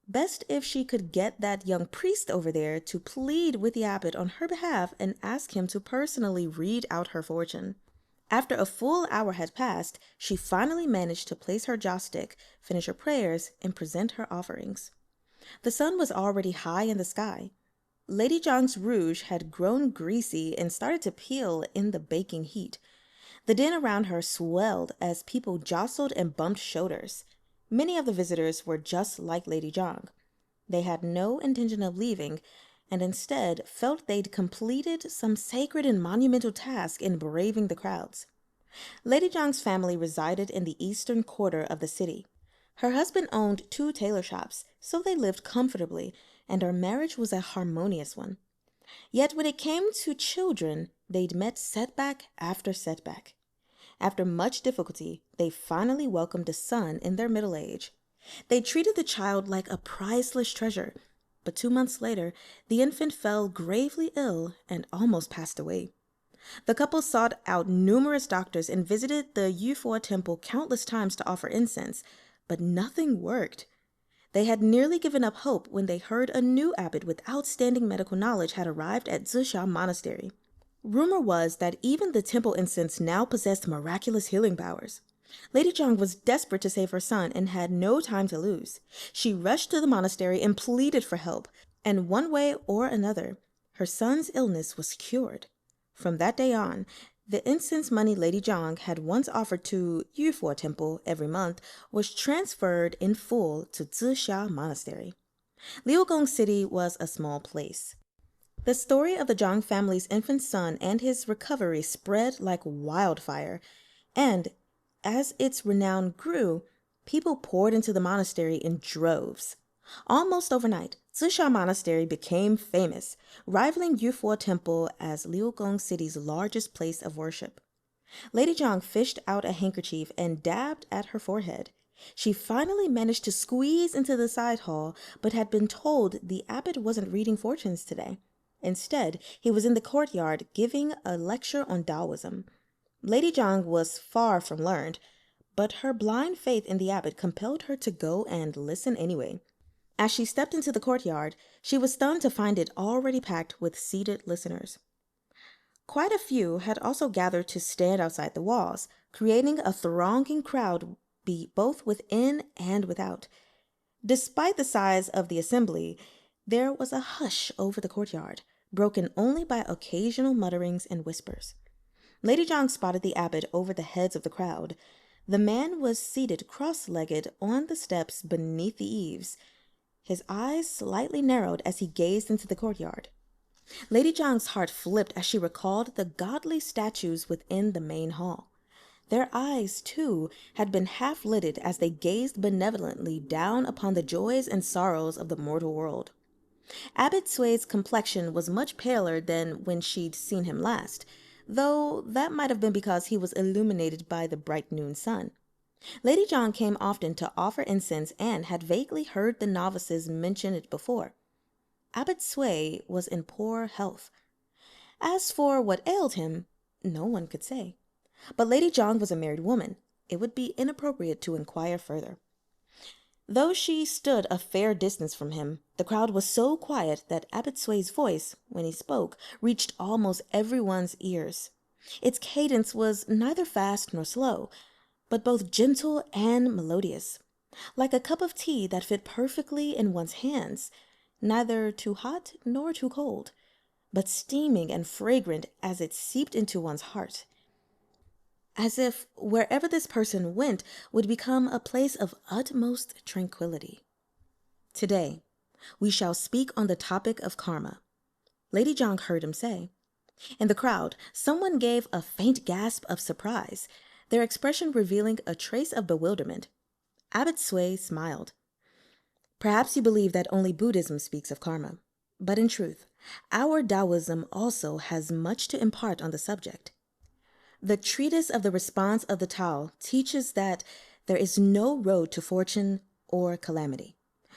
Best if she could get that young priest over there to plead with the abbot on her behalf and ask him to personally read out her fortune. After a full hour had passed, she finally managed to place her joss stick, finish her prayers, and present her offerings. The sun was already high in the sky. Lady Zhang's rouge had grown greasy and started to peel in the baking heat. The din around her swelled as people jostled and bumped shoulders. Many of the visitors were just like Lady Zhang. They had no intention of leaving, and instead felt they'd completed some sacred and monumental task in braving the crowds. Lady Zhang's family resided in the eastern quarter of the city. Her husband owned 2 tailor shops, so they lived comfortably, and her marriage was a harmonious one. Yet when it came to children, they'd met setback after setback. After much difficulty, they finally welcomed a son in their middle age. They treated the child like a priceless treasure, but 2 months later, the infant fell gravely ill and almost passed away. The couple sought out numerous doctors and visited the Yufo temple countless times to offer incense, but nothing worked. They had nearly given up hope when they heard a new abbot with outstanding medical knowledge had arrived at Zixia Monastery. Rumor was that even the temple incense now possessed miraculous healing powers. Lady Zhang was desperate to save her son and had no time to lose. She rushed to the monastery and pleaded for help, and one way or another, her son's illness was cured. From that day on, the incense money Lady Zhang had once offered to Yufo Temple every month was transferred in full to Zixia Monastery. Liugong City was a small place. The story of the Zhang family's infant son and his recovery spread like wildfire, and as its renown grew, people poured into the monastery in droves. Almost overnight, Zixia Monastery became famous, rivaling Yufo Temple as Liugong City's largest place of worship. Lady Zhang fished out a handkerchief and dabbed at her forehead. She finally managed to squeeze into the side hall, but had been told the abbot wasn't reading fortunes today. Instead, he was in the courtyard giving a lecture on Taoism. Lady Zhang was far from learned, but her blind faith in the abbot compelled her to go and listen anyway. As she stepped into the courtyard, she was stunned to find it already packed with seated listeners. Quite a few had also gathered to stand outside the walls, creating a thronging crowd both within and without. Despite the size of the assembly, there was a hush over the courtyard, broken only by occasional mutterings and whispers. Lady Zhang spotted the abbot over the heads of the crowd. The man was seated cross-legged on the steps beneath the eaves. His eyes slightly narrowed as he gazed into the courtyard. Lady Zhang's heart flipped as she recalled the godly statues within the main hall. Their eyes, too, had been half-lidded as they gazed benevolently down upon the joys and sorrows of the mortal world. Abbot Sui's complexion was much paler than when she'd seen him last, though that might have been because he was illuminated by the bright noon sun. Lady Zhang came often to offer incense and had vaguely heard the novices mention it before. Abbot Sui was in poor health. As for what ailed him, no one could say. But Lady Zhang was a married woman. It would be inappropriate to inquire further. Though she stood a fair distance from him, the crowd was so quiet that Abbot Sui's voice, when he spoke, reached almost everyone's ears. Its cadence was neither fast nor slow, but both gentle and melodious, like a cup of tea that fit perfectly in one's hands, neither too hot nor too cold, but steaming and fragrant as it seeped into one's heart, as if wherever this person went would become a place of utmost tranquility. Today, we shall speak on the topic of karma, Lady Zhang heard him say. In the crowd, someone gave a faint gasp of surprise, their expression revealing a trace of bewilderment. Abbot Sui smiled. Perhaps you believe that only Buddhism speaks of karma, but in truth, our Taoism also has much to impart on the subject. The treatise of the response of the Tao teaches that there is no road to fortune or calamity.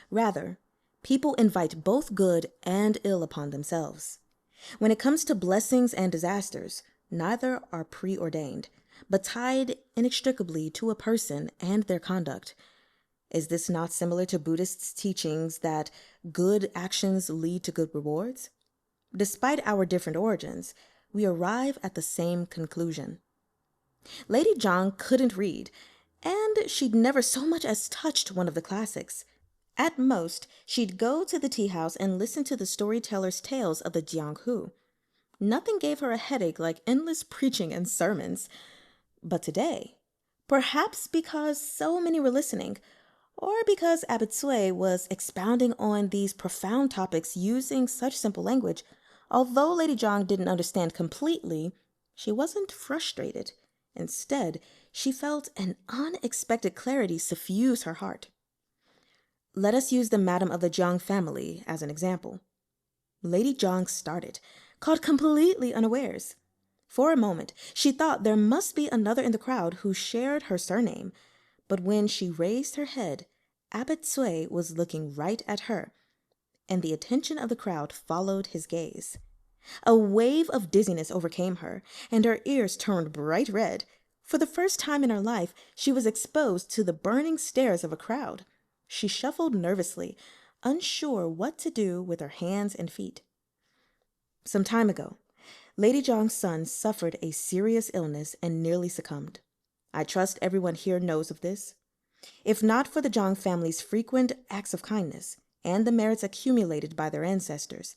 Rather, people invite both good and ill upon themselves. When it comes to blessings and disasters, neither are preordained, but tied inextricably to a person and their conduct. Is this not similar to Buddhists' teachings that good actions lead to good rewards? Despite our different origins, we arrive at the same conclusion. Lady Zhang couldn't read, and she'd never so much as touched one of the classics. At most, she'd go to the tea house and listen to the storyteller's tales of the Jianghu. Nothing gave her a headache like endless preaching and sermons. But today, perhaps because so many were listening, or because Abbot Sui was expounding on these profound topics using such simple language, although Lady Zhang didn't understand completely, she wasn't frustrated. Instead, she felt an unexpected clarity suffuse her heart. Let us use the madam of the Jiang family as an example. Lady Zhang started, caught completely unawares. For a moment, she thought there must be another in the crowd who shared her surname, but when she raised her head, Abbot Sui was looking right at her, and the attention of the crowd followed his gaze. A wave of dizziness overcame her, and her ears turned bright red. For the first time in her life, she was exposed to the burning stares of a crowd. She shuffled nervously, unsure what to do with her hands and feet. Some time ago, Lady Zhang's son suffered a serious illness and nearly succumbed. I trust everyone here knows of this. If not for the Zhang family's frequent acts of kindness and the merits accumulated by their ancestors,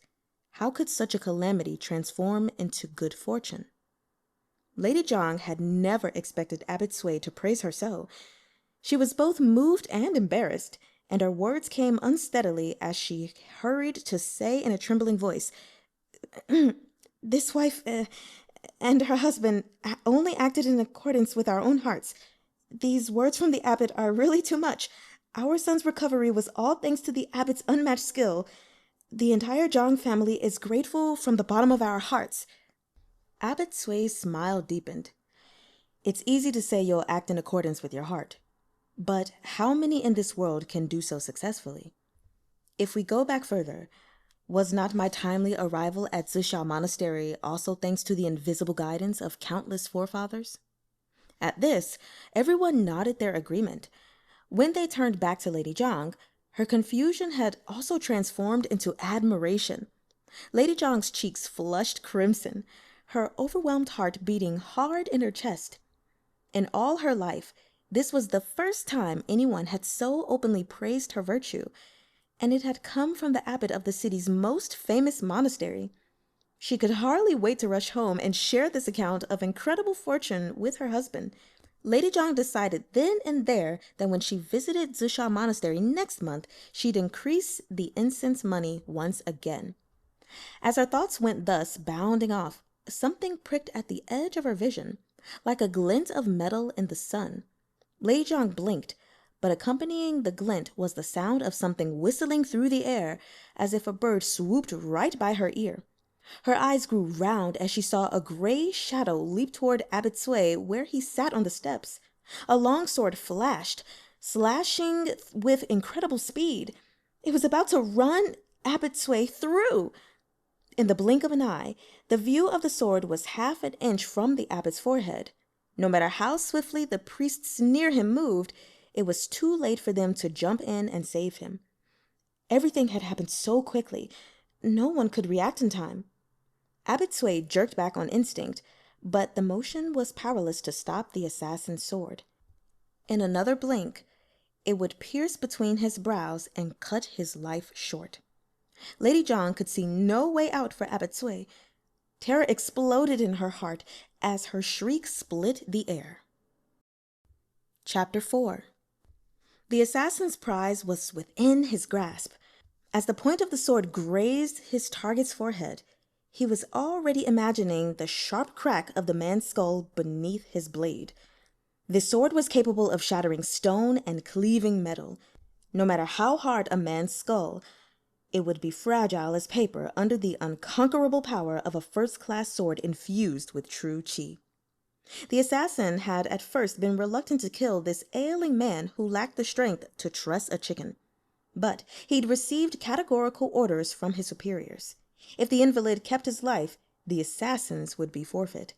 how could such a calamity transform into good fortune? Lady Zhang had never expected Abbot Sui to praise her so. She was both moved and embarrassed, and her words came unsteadily as she hurried to say in a trembling voice, "This wife and her husband only acted in accordance with our own hearts. These words from the abbot are really too much. Our son's recovery was all thanks to the abbot's unmatched skill. The entire Zhang family is grateful from the bottom of our hearts." Abbot Sui's smile deepened. It's easy to say you'll act in accordance with your heart, but how many in this world can do so successfully? If we go back further, was not my timely arrival at Xiāo Monastery also thanks to the invisible guidance of countless forefathers? At this, everyone nodded their agreement. When they turned back to Lady Zhang, her confusion had also transformed into admiration. Lady Zhang's cheeks flushed crimson, her overwhelmed heart beating hard in her chest. In all her life, this was the first time anyone had so openly praised her virtue, and it had come from the abbot of the city's most famous monastery. She could hardly wait to rush home and share this account of incredible fortune with her husband. Lady Zhang decided then and there that when she visited Zisha Monastery next month, she'd increase the incense money once again. As her thoughts went thus bounding off, something pricked at the edge of her vision, like a glint of metal in the sun. Lady Zhang blinked, but accompanying the glint was the sound of something whistling through the air, as if a bird swooped right by her ear. Her eyes grew round as she saw a gray shadow leap toward Abbot Sui where he sat on the steps. A long sword flashed, slashing with incredible speed. It was about to run Abbot Sui through. In the blink of an eye, the view of the sword was half an inch from the abbot's forehead. No matter how swiftly the priests near him moved, it was too late for them to jump in and save him. Everything had happened so quickly, no one could react in time. Abbot Sui jerked back on instinct, but the motion was powerless to stop the assassin's sword. In another blink, it would pierce between his brows and cut his life short. Lady Zhang could see no way out for Abbot Sui. Terror exploded in her heart as her shriek split the air. Chapter 4. The assassin's prize was within his grasp. As the point of the sword grazed his target's forehead, he was already imagining the sharp crack of the man's skull beneath his blade. The sword was capable of shattering stone and cleaving metal. No matter how hard a man's skull, it would be fragile as paper under the unconquerable power of a first-class sword infused with true qi. The assassin had at first been reluctant to kill this ailing man who lacked the strength to truss a chicken. But he'd received categorical orders from his superiors. If the invalid kept his life, the assassin's would be forfeit.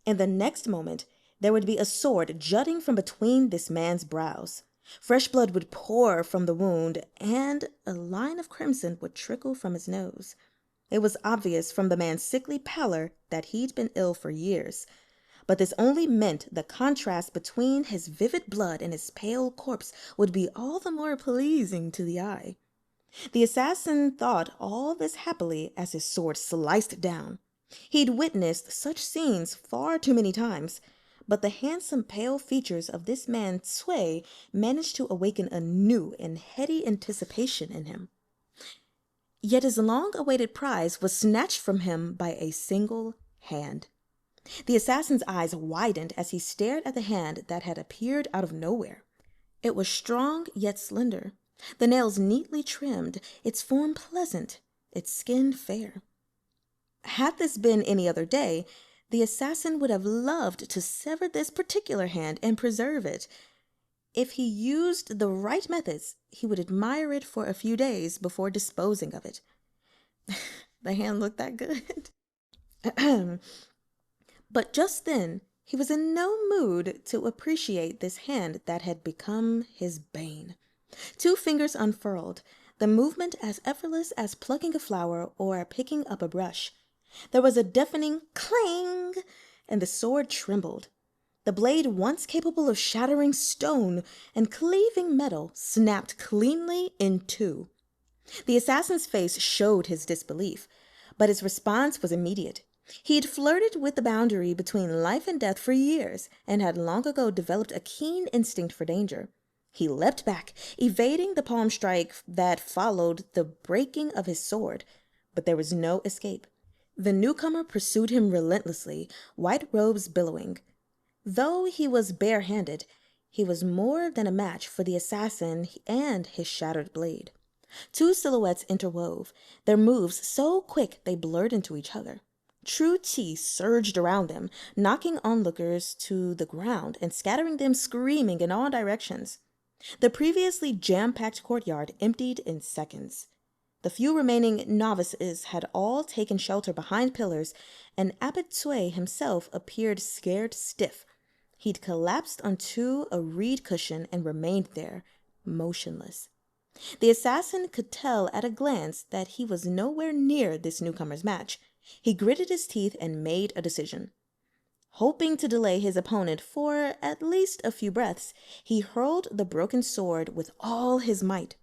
In the next moment, there would be a sword jutting from between this man's brows. Fresh blood would pour from the wound, and a line of crimson would trickle from his nose. It was obvious from the man's sickly pallor that he'd been ill for years, but this only meant the contrast between his vivid blood and his pale corpse would be all the more pleasing to the eye. The assassin thought all this happily as his sword sliced down. He'd witnessed such scenes far too many times, but the handsome pale features of this man Sui managed to awaken a new and heady anticipation in him. Yet his long-awaited prize was snatched from him by a single hand. The assassin's eyes widened as he stared at the hand that had appeared out of nowhere. It was strong yet slender, the nails neatly trimmed, its form pleasant, its skin fair. Had this been any other day, the assassin would have loved to sever this particular hand and preserve it. If he used the right methods, he would admire it for a few days before disposing of it. The hand looked that good. But just then, he was in no mood to appreciate this hand that had become his bane. 2 fingers unfurled, the movement as effortless as plucking a flower or picking up a brush. There was a deafening clang, and the sword trembled. The blade, once capable of shattering stone and cleaving metal, snapped cleanly in 2. The assassin's face showed his disbelief, but his response was immediate. He had flirted with the boundary between life and death for years and had long ago developed a keen instinct for danger. He leapt back, evading the palm strike that followed the breaking of his sword, but there was no escape. The newcomer pursued him relentlessly, white robes billowing. Though he was bare-handed, he was more than a match for the assassin and his shattered blade. 2 silhouettes interwove, their moves so quick they blurred into each other. True qi surged around them, knocking onlookers to the ground and scattering them screaming in all directions. The previously jam-packed courtyard emptied in seconds. The few remaining novices had all taken shelter behind pillars, and Abbot Sui himself appeared scared stiff. He'd collapsed onto a reed cushion and remained there, motionless. The assassin could tell at a glance that he was nowhere near this newcomer's match. He gritted his teeth and made a decision. Hoping to delay his opponent for at least a few breaths, he hurled the broken sword with all his might.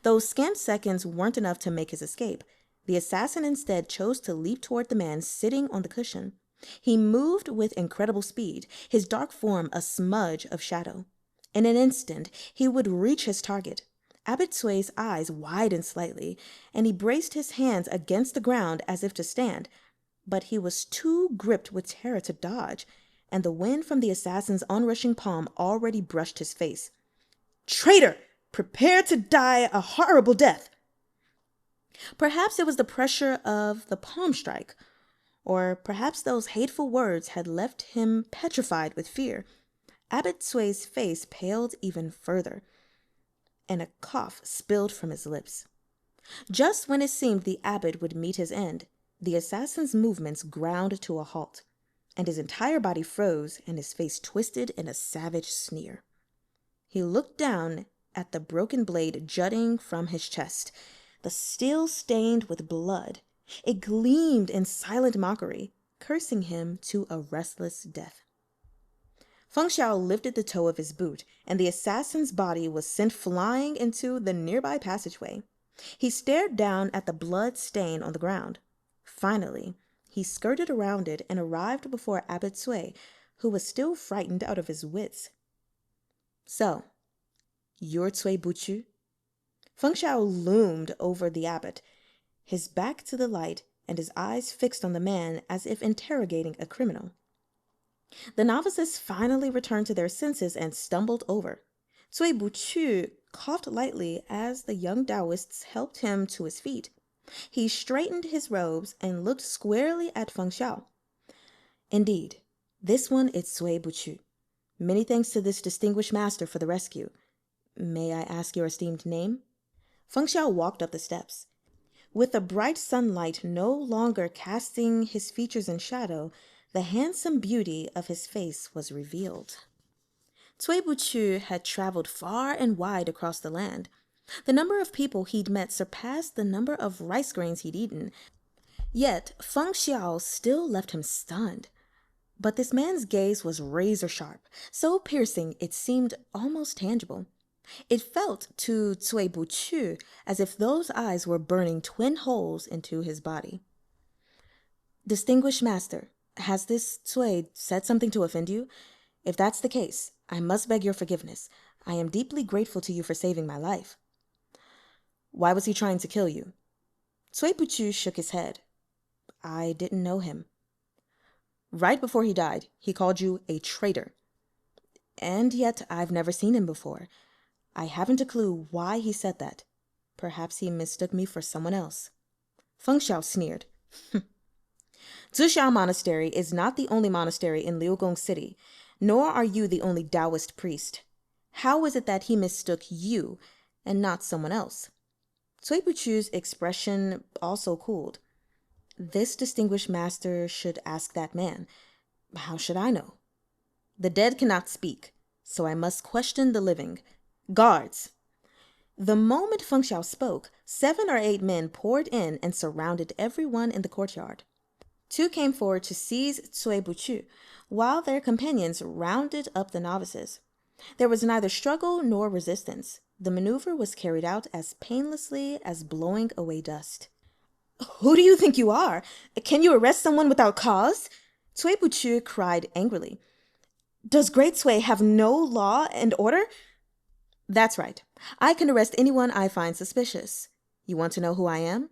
Though scant seconds weren't enough to make his escape, the assassin instead chose to leap toward the man sitting on the cushion. He moved with incredible speed, his dark form a smudge of shadow. In an instant, he would reach his target. Abbot Sui's eyes widened slightly, and he braced his hands against the ground as if to stand, but he was too gripped with terror to dodge, and the wind from the assassin's onrushing palm already brushed his face. "Traitor! Prepare to die a horrible death!" Perhaps it was the pressure of the palm strike, or perhaps those hateful words had left him petrified with fear. Abbot Sui's face paled even further, and a cough spilled from his lips. Just when it seemed the abbot would meet his end, the assassin's movements ground to a halt, and his entire body froze and his face twisted in a savage sneer. He looked down at the broken blade jutting from his chest, the steel stained with blood. It gleamed in silent mockery, cursing him to a restless death. Feng Xiao lifted the toe of his boot, and the assassin's body was sent flying into the nearby passageway. He stared down at the blood stain on the ground. Finally, he skirted around it and arrived before Abbot Sui, who was still frightened out of his wits. "So, you're Cui Bùqù?" Feng Xiao loomed over the abbot, his back to the light and his eyes fixed on the man as if interrogating a criminal. The novices finally returned to their senses and stumbled over. Cui Bùqù coughed lightly as the young Taoists helped him to his feet. He straightened his robes and looked squarely at Feng Xiao. "Indeed, this one is Cui Bùqù. Many thanks to this distinguished master for the rescue. May I ask your esteemed name?" Feng Xiao walked up the steps. With the bright sunlight no longer casting his features in shadow, the handsome beauty of his face was revealed. Cui Bùqù had traveled far and wide across the land. The number of people he'd met surpassed the number of rice grains he'd eaten. Yet Feng Xiao still left him stunned. But this man's gaze was razor sharp, so piercing it seemed almost tangible. It felt to Cui Bùqù as if those eyes were burning twin holes into his body. "Distinguished master, has this Cui said something to offend you? If that's the case, I must beg your forgiveness. I am deeply grateful to you for saving my life." "Why was he trying to kill you?" Cui Bùqù shook his head. "I didn't know him." "Right before he died, he called you a traitor. And yet I've never seen him before. I haven't a clue why he said that. Perhaps he mistook me for someone else." Feng Xiao sneered. "Zuxiao Monastery is not the only monastery in Liugong City, nor are you the only Taoist priest. How is it that he mistook you and not someone else?" Cui Bùqù's expression also cooled. "This distinguished master should ask that man. How should I know? The dead cannot speak, so I must question the living. Guards!" The moment Feng Xiao spoke, 7 or 8 men poured in and surrounded everyone in the courtyard. 2 came forward to seize Cui Bùqù, while their companions rounded up the novices. There was neither struggle nor resistance. The maneuver was carried out as painlessly as blowing away dust. "Who do you think you are? Can you arrest someone without cause?" Cui Bùqù cried angrily. "Does Great Cui have no law and order?" "That's right. I can arrest anyone I find suspicious. You want to know who I am?"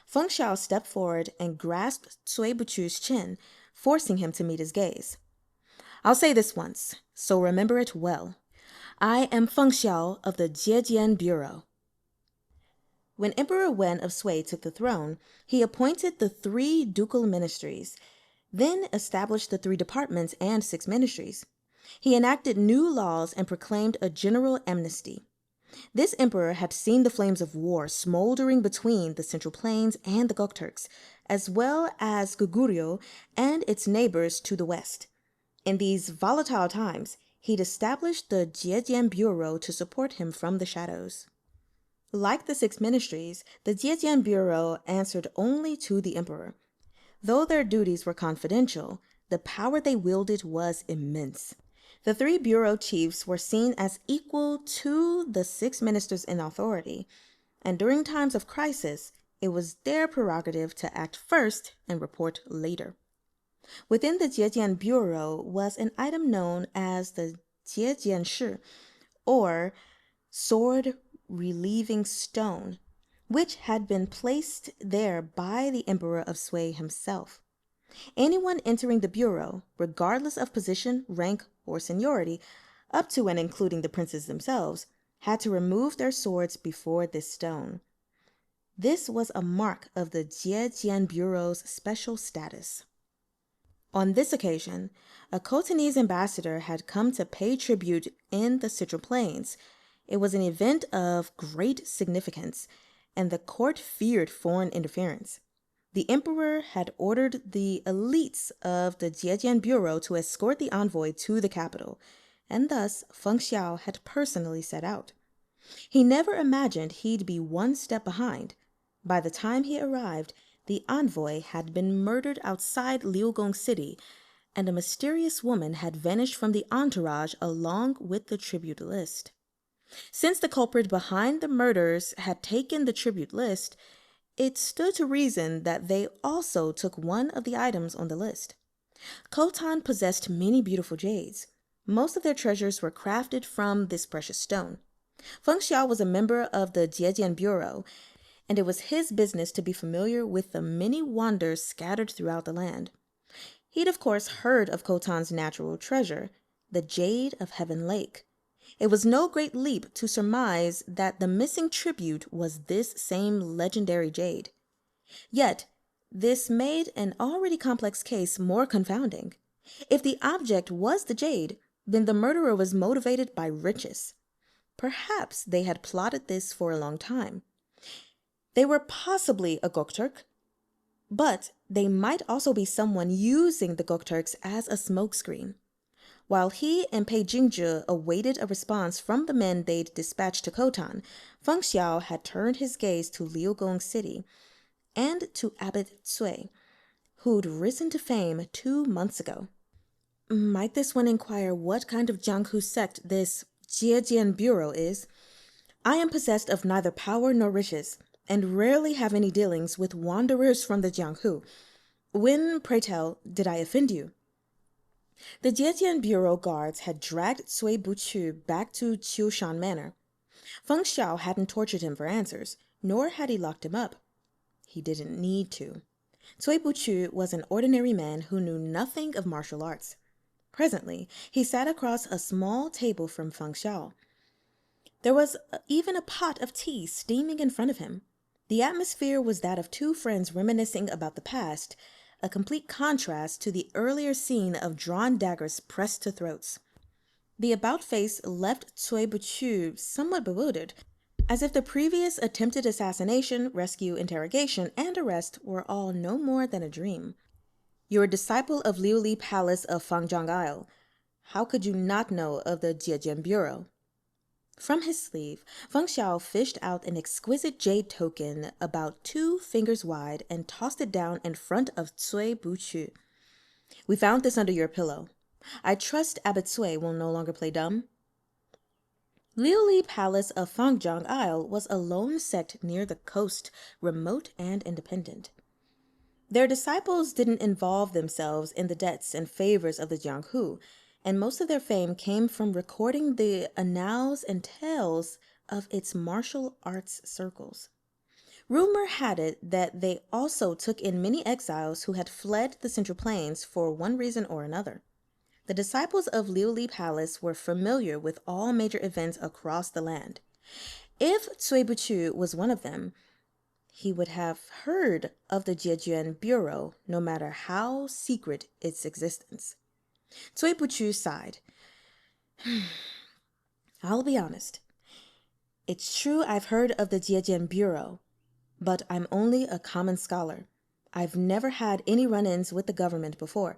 Feng Xiao stepped forward and grasped Cui Bùqù's chin, forcing him to meet his gaze. "I'll say this once, so remember it well. I am Feng Xiao of the Zhejian Bureau." When Emperor Wen of Sui took the throne, he appointed the 3 ducal ministries, then established the 3 departments and 6 ministries. He enacted new laws and proclaimed a general amnesty. This emperor had seen the flames of war smoldering between the Central Plains and the Gokturks, as well as Goguryeo and its neighbors to the west. In these volatile times, he'd established the Zhejian Bureau to support him from the shadows. Like the 6 ministries, the Zhejian Bureau answered only to the emperor. Though their duties were confidential, the power they wielded was immense. The 3 bureau chiefs were seen as equal to the 6 ministers in authority, and during times of crisis, it was their prerogative to act first and report later. Within the Jiejian Bureau was an item known as the Jiejian Shi, or sword relieving stone, which had been placed there by the Emperor of Sui himself. Anyone entering the bureau, regardless of position, rank, or seniority, up to and including the princes themselves, had to remove their swords before this stone. This was a mark of the Jiejian Bureau's special status. On this occasion, a Khotanese ambassador had come to pay tribute in the Central Plains. It was an event of great significance, and the court feared foreign interference. The emperor had ordered the elites of the Jiejian Bureau to escort the envoy to the capital, and thus Feng Xiao had personally set out. He never imagined he'd be one step behind. By the time he arrived, the envoy had been murdered outside Liugong City, and a mysterious woman had vanished from the entourage along with the tribute list. Since the culprit behind the murders had taken the tribute list, it stood to reason that they also took one of the items on the list. Khotan possessed many beautiful jades. Most of their treasures were crafted from this precious stone. Feng Xiao was a member of the Jiejian Bureau, and it was his business to be familiar with the many wonders scattered throughout the land. He'd of course heard of Khotan's natural treasure, the Jade of Heaven Lake. It was no great leap to surmise that the missing tribute was this same legendary jade. Yet, this made an already complex case more confounding. If the object was the jade, then the murderer was motivated by riches. Perhaps they had plotted this for a long time. They were possibly a Göktürk, but they might also be someone using the Göktürks as a smokescreen. While he and Pei Jingzhi awaited a response from the men they'd dispatched to Khotan, Feng Xiao had turned his gaze to Liugong City and to Abbot Cui, who'd risen to fame 2 months ago. Might this one inquire what kind of Jianghu sect this Jiejian Bureau is? I am possessed of neither power nor riches, and rarely have any dealings with wanderers from the Jianghu. When, pray tell, did I offend you? The Jiejian Bureau guards had dragged Cui Bùqù back to Qiushan Manor. Feng Xiao hadn't tortured him for answers, nor had he locked him up. He didn't need to. Cui Bùqù was an ordinary man who knew nothing of martial arts. Presently, he sat across a small table from Feng Xiao. There was even a pot of tea steaming in front of him. The atmosphere was that of two friends reminiscing about the past, a complete contrast to the earlier scene of drawn daggers pressed to throats. The about-face left Cui Bùqù somewhat bewildered, as if the previous attempted assassination, rescue, interrogation, and arrest were all no more than a dream. You're a disciple of Liuli Palace of Fangjiang Isle. How could you not know of the Jiejian Bureau? From his sleeve, Feng Xiao fished out an exquisite jade token about 2 fingers wide and tossed it down in front of Cui Bùqù. We found this under your pillow. I trust Abbot Cui will no longer play dumb. Liuli Palace of Fangjiang Isle was a lone sect near the coast, remote and independent. Their disciples didn't involve themselves in the debts and favors of the Jianghu, and most of their fame came from recording the annals and tales of its martial arts circles. Rumor had it that they also took in many exiles who had fled the Central Plains for one reason or another. The disciples of Liuli Palace were familiar with all major events across the land. If Cui Bùqù was one of them, he would have heard of the Jiejian Bureau, no matter how secret its existence. Cui Bùqù sighed. I'll be honest. It's true I've heard of the Jiejian Bureau, but I'm only a common scholar. I've never had any run-ins with the government before.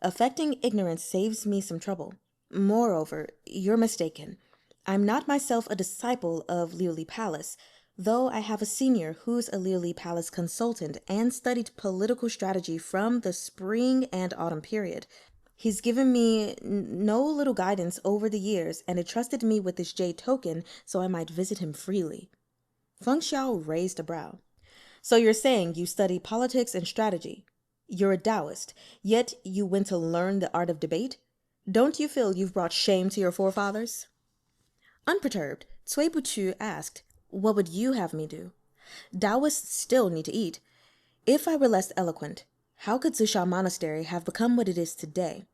Affecting ignorance saves me some trouble. Moreover, you're mistaken. I'm not myself a disciple of Liuli Palace, though I have a senior who's a Liuli Palace consultant and studied political strategy from the spring and autumn period. He's given me no little guidance over the years and entrusted me with this jade token so I might visit him freely. Feng Xiao raised a brow. So you're saying you study politics and strategy? You're a Taoist, yet you went to learn the art of debate? Don't you feel you've brought shame to your forefathers? Unperturbed, Cui Buchu asked, "What would you have me do? Taoists still need to eat. If I were less eloquent, how could Zisha Monastery have become what it is today?"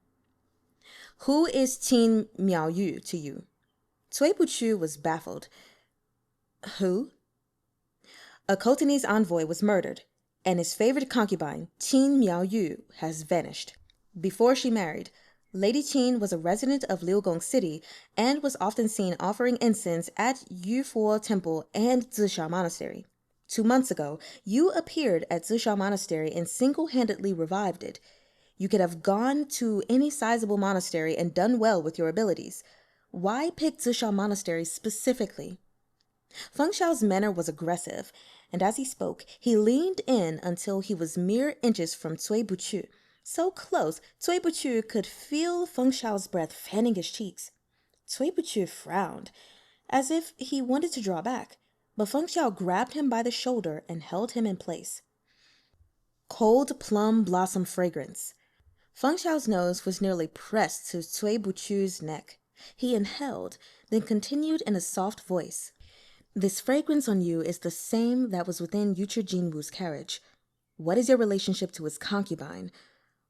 "Who is Qin Miaoyu to you?" Cui Buchu was baffled. "Who?" "A Khotanese envoy was murdered, and his favorite concubine, Qin Miaoyu, has vanished. Before she married, Lady Qin was a resident of Liugong City and was often seen offering incense at Yufuo Temple and Zisha Monastery. 2 months ago, you appeared at Zisha Monastery and single-handedly revived it. You could have gone to any sizable monastery and done well with your abilities. Why pick Zisha Monastery specifically?" Feng Xiao's manner was aggressive, and as he spoke, he leaned in until he was mere inches from Cui Buchu. So close, Cui Buchu could feel Feng Xiao's breath fanning his cheeks. Cui Buchu frowned, as if he wanted to draw back, but Feng Xiao grabbed him by the shoulder and held him in place. Cold plum blossom fragrance. Feng Xiao's nose was nearly pressed to Cui Buchu's neck. He inhaled, then continued in a soft voice. "This fragrance on you is the same that was within Yuchi Jinwu's carriage. What is your relationship to his concubine?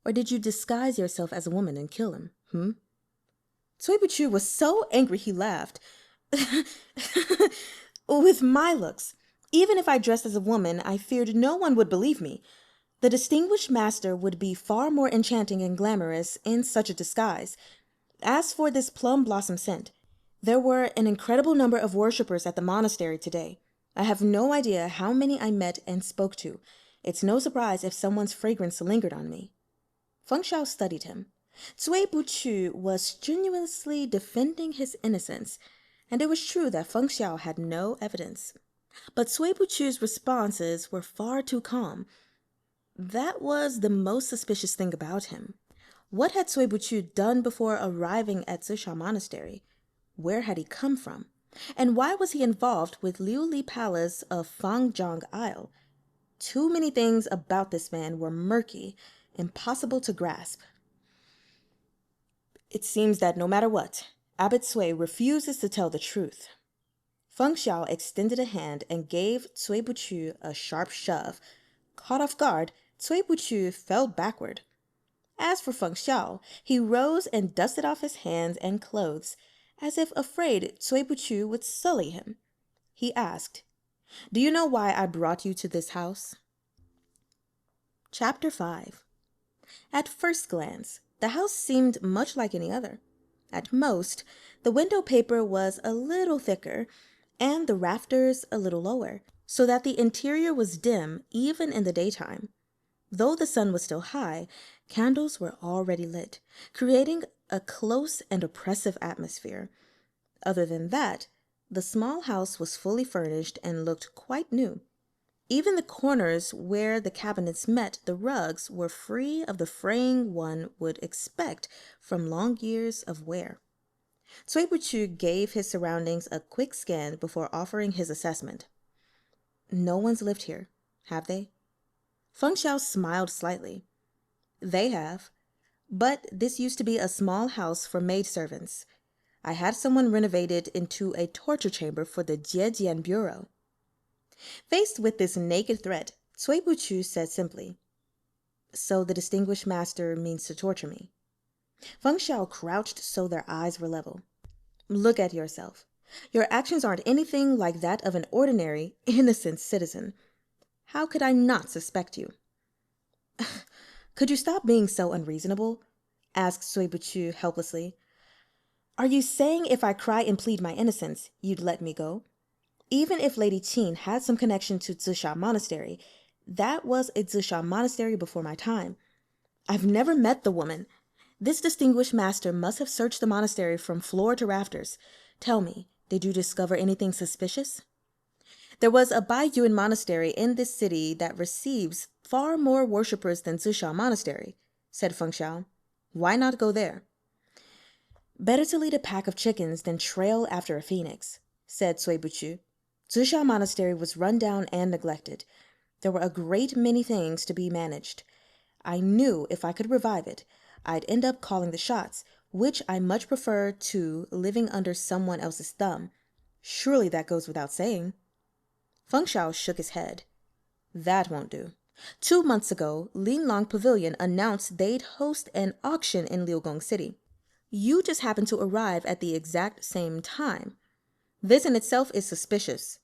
Or did you disguise yourself as a woman and kill him, Cui Buchu was so angry he laughed. "With my looks, even if I dressed as a woman, I feared no one would believe me. The distinguished master would be far more enchanting and glamorous in such a disguise. As for this plum blossom scent, there were an incredible number of worshippers at the monastery today. I have no idea how many I met and spoke to. It's no surprise if someone's fragrance lingered on me." Feng Xiao studied him. Cui Buchu was strenuously defending his innocence, and it was true that Feng Xiao had no evidence. But Cui Buchu's responses were far too calm. That was the most suspicious thing about him. What had Cui Buchu done before arriving at Zisha Monastery? Where had he come from? And why was he involved with Liu Li Palace of Fangzhong Isle? Too many things about this man were murky, impossible to grasp. It seems that no matter what, Abbot Cui refuses to tell the truth. Feng Xiao extended a hand and gave Cui Buchu a sharp shove. Caught off guard, Cui Buchu fell backward. As for Feng Xiao, he rose and dusted off his hands and clothes, as if afraid Cui Buchu would sully him. He asked, "Do you know why I brought you to this house?" Chapter 5. At first glance, the house seemed much like any other. At most, the window paper was a little thicker, and the rafters a little lower, so that the interior was dim even in the daytime. Though the sun was still high, candles were already lit, creating a close and oppressive atmosphere. Other than that, the small house was fully furnished and looked quite new. Even the corners where the cabinets met the rugs were free of the fraying one would expect from long years of wear. Cui Buchu gave his surroundings a quick scan before offering his assessment. "No one's lived here, have they?" Feng Xiao smiled slightly. "They have. But this used to be a small house for maidservants. I had someone renovate it into a torture chamber for the Jiejian Bureau." Faced with this naked threat, Cui Buchu said simply, "So the distinguished master means to torture me?" Feng Xiao crouched so their eyes were level. "Look at yourself. Your actions aren't anything like that of an ordinary, innocent citizen. How could I not suspect you?" "Could you stop being so unreasonable?" asked Cui Buchu helplessly. "Are you saying if I cry and plead my innocence, you'd let me go? Even if Lady Qin had some connection to Zisha Monastery, that was a Zisha Monastery before my time. I've never met the woman. This distinguished master must have searched the monastery from floor to rafters. Tell me, did you discover anything suspicious?" "There was a Baiyuan monastery in this city that receives far more worshippers than Zisha Monastery," said Feng Xiao. "Why not go there?" "Better to lead a pack of chickens than trail after a phoenix," said Cui Buchu. "Zisha Monastery was run down and neglected. There were a great many things to be managed. I knew if I could revive it, I'd end up calling the shots, which I much prefer to living under someone else's thumb. Surely that goes without saying. Feng Xiao shook his head. That won't do. 2 months ago, Linlong Pavilion announced they'd host an auction in Liugong City. You just happened to arrive at the exact same time. This in itself is suspicious.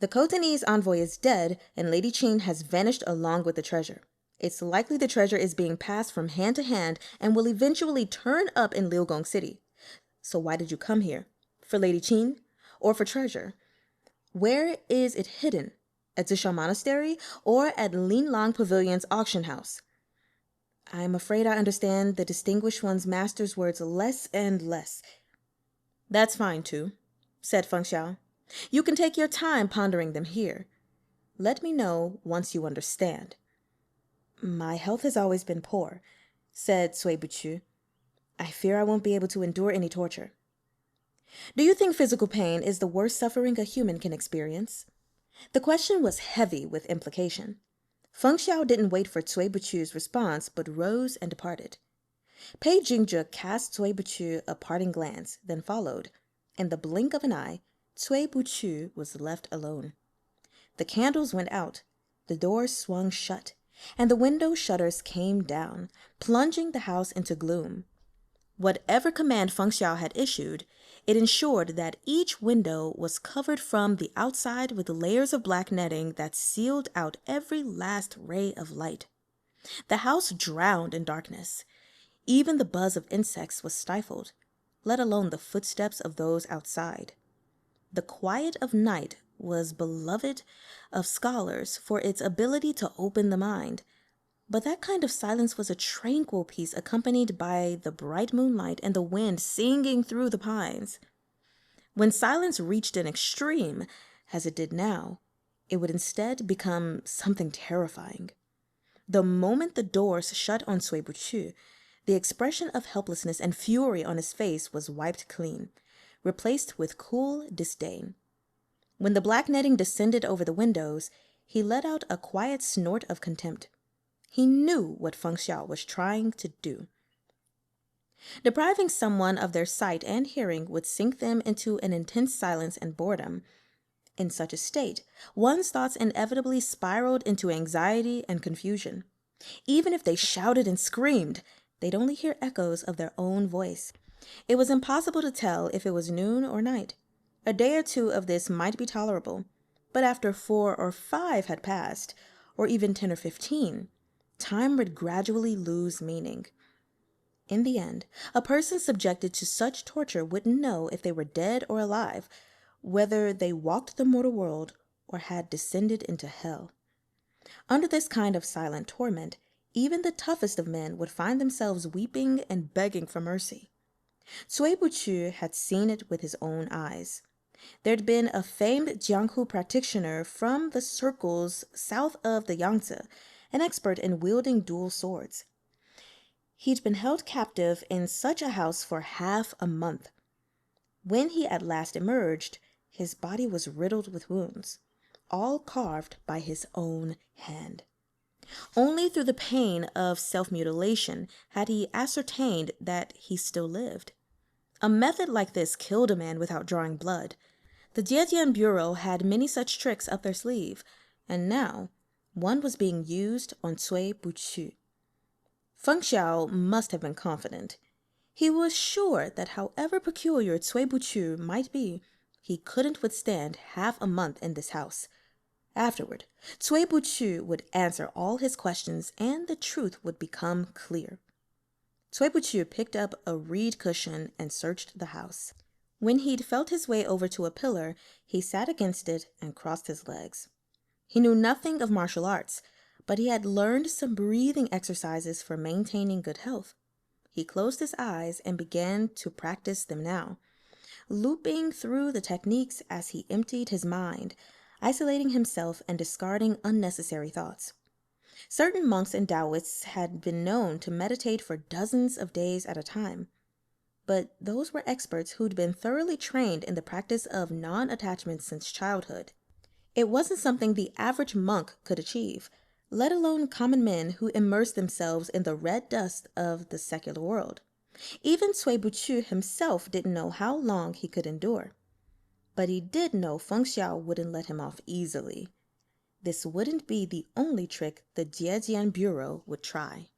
The Khotanese envoy is dead, and Lady Qin has vanished along with the treasure. It's likely the treasure is being passed from hand to hand and will eventually turn up in Liugong City. So why did you come here? For Lady Qin? Or for treasure? Where is it hidden? At Zishan Monastery or at Linlong Pavilion's auction house? I'm afraid I understand the distinguished one's master's words less and less. That's fine, too, said Feng Xiao. You can take your time pondering them here. Let me know once you understand. My health has always been poor, said Cui Bùqù. I fear I won't be able to endure any torture. Do you think physical pain is the worst suffering a human can experience? The question was heavy with implication. Feng Xiao didn't wait for Cui Bùqù's response, but rose and departed. Pei Jingzhe cast Cui Bùqù a parting glance, then followed. In the blink of an eye, Cui Bùqù was left alone. The candles went out, the door swung shut, and the window shutters came down, plunging the house into gloom. Whatever command Feng Xiao had issued, it ensured that each window was covered from the outside with layers of black netting that sealed out every last ray of light. The house drowned in darkness. Even the buzz of insects was stifled, let alone the footsteps of those outside. The quiet of night was beloved of scholars for its ability to open the mind, but that kind of silence was a tranquil peace accompanied by the bright moonlight and the wind singing through the pines. When silence reached an extreme, as it did now, it would instead become something terrifying. The moment the doors shut on Cui Bùqù, the expression of helplessness and fury on his face was wiped clean, replaced with cool disdain. When the black netting descended over the windows, he let out a quiet snort of contempt. He knew what Feng Xiao was trying to do. Depriving someone of their sight and hearing would sink them into an intense silence and boredom. In such a state, one's thoughts inevitably spiraled into anxiety and confusion. Even if they shouted and screamed, they'd only hear echoes of their own voice. It was impossible to tell if it was noon or night. A day or two of this might be tolerable, but after 4 or 5 had passed, or even 10 or 15, time would gradually lose meaning. In the end, a person subjected to such torture wouldn't know if they were dead or alive, whether they walked the mortal world or had descended into hell. Under this kind of silent torment, even the toughest of men would find themselves weeping and begging for mercy. Cui Bùqù had seen it with his own eyes. There'd been a famed Jianghu practitioner from the circles south of the Yangtze, an expert in wielding dual swords. He'd been held captive in such a house for half a month. When he at last emerged, his body was riddled with wounds, all carved by his own hand. Only through the pain of self-mutilation had he ascertained that he still lived. A method like this killed a man without drawing blood. The Jietian Bureau had many such tricks up their sleeve, and now one was being used on Cui Bùqù. Feng Xiao must have been confident. He was sure that however peculiar Cui Bùqù might be, he couldn't withstand half a month in this house. Afterward, Cui Bùqù would answer all his questions and the truth would become clear. Cui Bùqù picked up a reed cushion and searched the house. When he'd felt his way over to a pillar, he sat against it and crossed his legs. He knew nothing of martial arts, but he had learned some breathing exercises for maintaining good health. He closed his eyes and began to practice them now, looping through the techniques as he emptied his mind, isolating himself and discarding unnecessary thoughts. Certain monks and Taoists had been known to meditate for dozens of days at a time, but those were experts who'd been thoroughly trained in the practice of non-attachment since childhood. It wasn't something the average monk could achieve, let alone common men who immerse themselves in the red dust of the secular world. Even Cui Bùqù himself didn't know how long he could endure. But he did know Feng Xiao wouldn't let him off easily. This wouldn't be the only trick the Jiejian Bureau would try.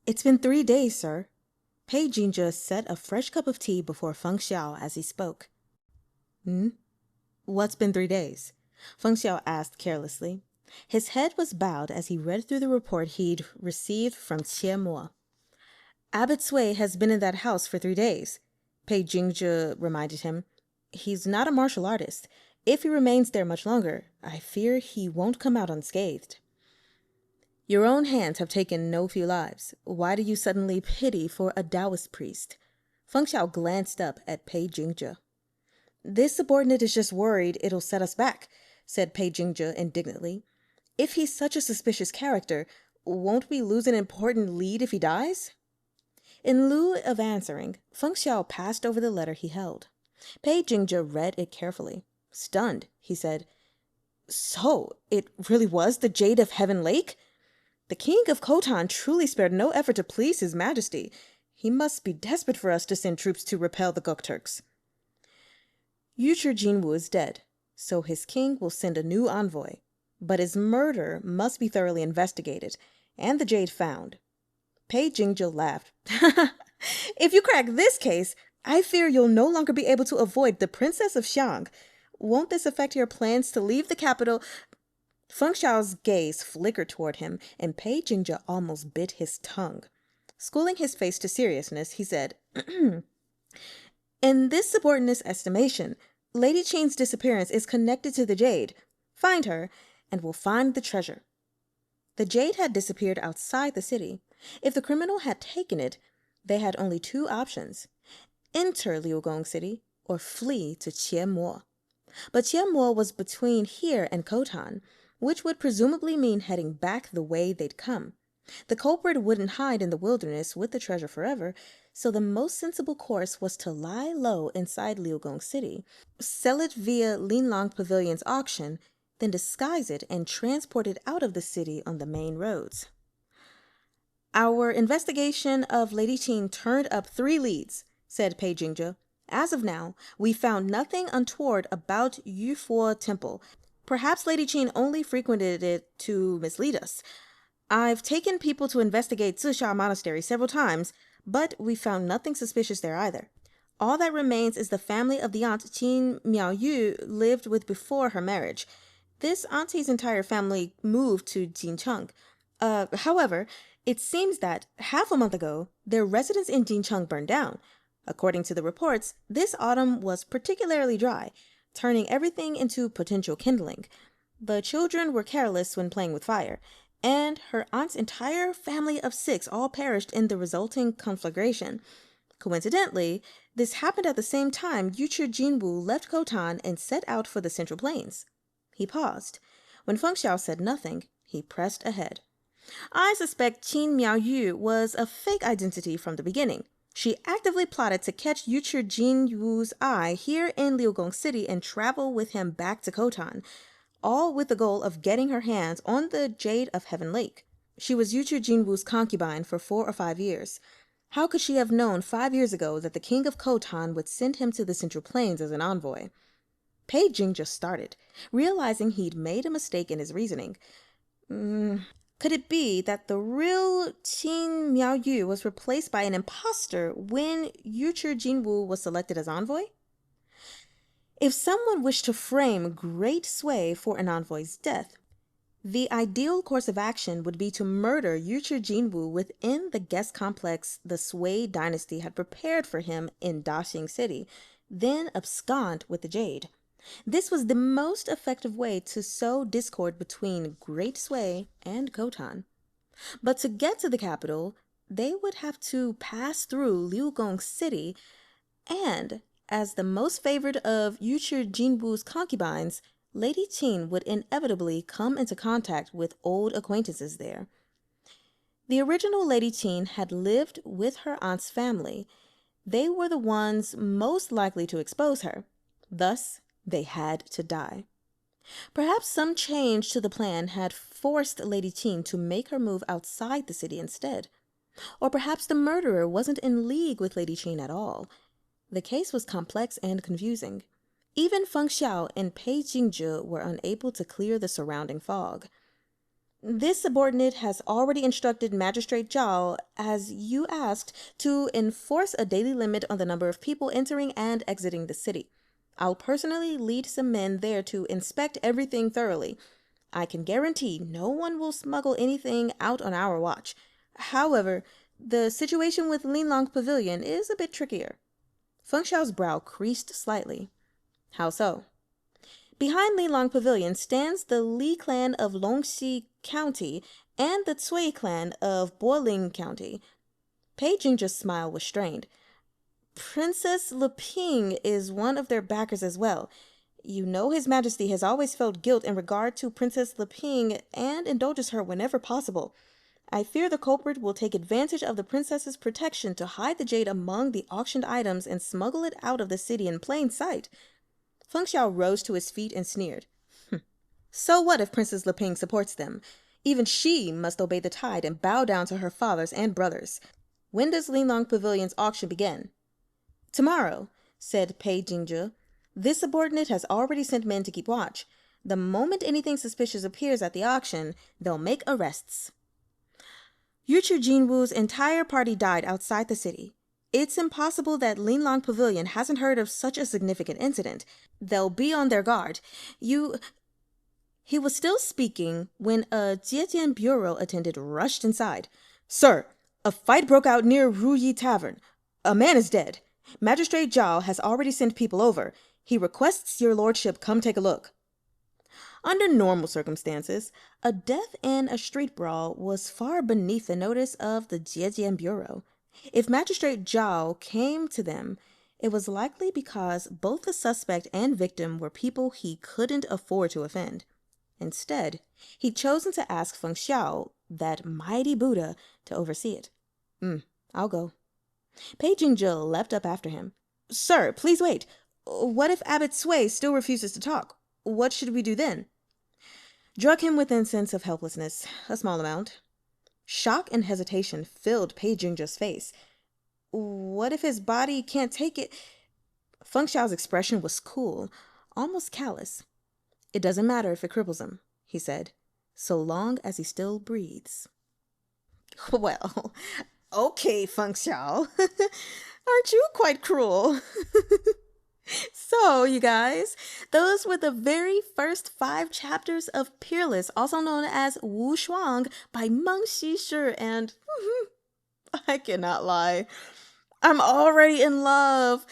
"It's been 3 days, sir." Pei Jinzhe set a fresh cup of tea before Feng Xiao as he spoke. What's been 3 days?" Feng Xiao asked carelessly. His head was bowed as he read through the report he'd received from Xiāo. "Abbot Cui has been in that house for 3 days," Pei Jinzhe reminded him. "He's not a martial artist. If he remains there much longer, I fear he won't come out unscathed." "Your own hands have taken no few lives. Why do you suddenly pity for a Taoist priest?" Feng Xiao glanced up at Pei Jinzhe. "This subordinate is just worried it'll set us back," said Pei Jinzhe indignantly. "If he's such a suspicious character, won't we lose an important lead if he dies?" In lieu of answering, Feng Xiao passed over the letter he held. Pei Jinzhe read it carefully. Stunned, he said, "So, it really was the Jade of Heaven Lake? The King of Khotan truly spared no effort to please His Majesty. He must be desperate for us to send troops to repel the Gokturks." "Yuchi Jinwu is dead, so his king will send a new envoy. But his murder must be thoroughly investigated, and the jade found." Pei Jinzhe laughed. "If you crack this case, I fear you'll no longer be able to avoid the Princess of Xiang. Won't this affect your plans to leave the capital?" Feng Xiao's gaze flickered toward him, and Pei Jinzhe almost bit his tongue. Schooling his face to seriousness, he said, "In this subordinate's estimation, Lady Qin's disappearance is connected to the jade. Find her, and we'll find the treasure." The jade had disappeared outside the city. If the criminal had taken it, they had only 2 options: enter Liugong City or flee to Qianmo. But Qianmo was between here and Khotan, which would presumably mean heading back the way they'd come. The culprit wouldn't hide in the wilderness with the treasure forever, so the most sensible course was to lie low inside Liugong City, sell it via Linlong Pavilion's auction, then disguise it and transport it out of the city on the main roads. "Our investigation of Lady Qin turned up 3 leads, said Pei Jinzhe. "As of now, we found nothing untoward about Yufuo Temple. Perhaps Lady Qin only frequented it to mislead us. I've taken people to investigate Zisha Monastery several times, but we found nothing suspicious there either. All that remains is the family of the aunt Qin Miaoyu lived with before her marriage. This auntie's entire family moved to Jincheng. However, it seems that half a month ago, their residence in Jincheng burned down. According to the reports, this autumn was particularly dry, turning everything into potential kindling. The children were careless when playing with fire, and her aunt's entire family of 6 all perished in the resulting conflagration. Coincidentally, this happened at the same time Yuchi Jinwu left Khotan and set out for the Central Plains." He paused. When Feng Xiao said nothing, he pressed ahead. "I suspect Qin Miaoyu was a fake identity from the beginning. She actively plotted to catch Yuchi Jinwu's eye here in Liugong City and travel with him back to Khotan, all with the goal of getting her hands on the Jade of Heaven Lake. She was Yuchi Jinwu's concubine for 4 or 5 years. How could she have known 5 years ago that the king of Khotan would send him to the Central Plains as an envoy?" Pei Jinzhe started, realizing he'd made a mistake in his reasoning. Could it be that the real Qin Miaoyu was replaced by an imposter when Yuchi Jinwu was selected as envoy? If someone wished to frame Great Sway for an envoy's death, the ideal course of action would be to murder Yuchi Jinwu within the guest complex the Sui dynasty had prepared for him in Daxing City, then abscond with the jade. This was the most effective way to sow discord between Great Sui and Khotan. But to get to the capital, they would have to pass through Liugong City, and as the most favored of Yuchi Jinwu's concubines, Lady Qin would inevitably come into contact with old acquaintances there. The original Lady Qin had lived with her aunt's family. They were the ones most likely to expose her. Thus, they had to die. Perhaps some change to the plan had forced Lady Qin to make her move outside the city instead. Or perhaps the murderer wasn't in league with Lady Qin at all. The case was complex and confusing. Even Feng Xiao and Pei Jingzhe were unable to clear the surrounding fog. This subordinate has already instructed Magistrate Xiāo, as you asked, to enforce a daily limit on the number of people entering and exiting the city. I'll personally lead some men there to inspect everything thoroughly. I can guarantee no one will smuggle anything out on our watch. However, the situation with Linlong Pavilion is a bit trickier. Feng Xiao's brow creased slightly. How so? Behind Linlong Pavilion stands the Li clan of Longxi County and the Cui clan of Boling County. Pei Jingzhe's smile was strained. Princess Leping is one of their backers as well. You know His Majesty has always felt guilt in regard to Princess Leping and indulges her whenever possible. I fear the culprit will take advantage of the princess's protection to hide the jade among the auctioned items and smuggle it out of the city in plain sight. Feng Xiao rose to his feet and sneered. So what if Princess Leping supports them? Even she must obey the tide and bow down to her fathers and brothers. When does Linlong Pavilion's auction begin? Tomorrow, said Pei Jingzhe. This subordinate has already sent men to keep watch. The moment anything suspicious appears at the auction, they'll make arrests. Yuchu Jinwu's entire party died outside the city. It's impossible that Linlong Pavilion hasn't heard of such a significant incident. They'll be on their guard. He was still speaking when a Jiejian bureau attendant rushed inside. Sir, a fight broke out near Ruyi Tavern. A man is dead. Magistrate Xiāo has already sent people over. He requests your lordship come take a look. Under normal circumstances, a death in a street brawl was far beneath the notice of the Jiejian bureau. If Magistrate Xiāo came to them, it was likely because both the suspect and victim were people he couldn't afford to offend. Instead, he'd chosen to ask Feng Xiao, that mighty Buddha, to oversee it. I'll go. Pei Jingzhe leapt up after him. Sir, please wait. What if Abbot Sui still refuses to talk? What should we do then? Drug him with incense of helplessness, a small amount. Shock and hesitation filled Pei Jingzhe's face. What if his body can't take it? Feng Xiao's expression was cool, almost callous. It doesn't matter if it cripples him, he said, so long as he still breathes. Well, okay, Feng Xiao. Aren't you quite cruel? So, you guys, those were the very first 5 chapters of Peerless, also known as Wu Shuang by Meng Xi Shi, and I cannot lie, I'm already in love.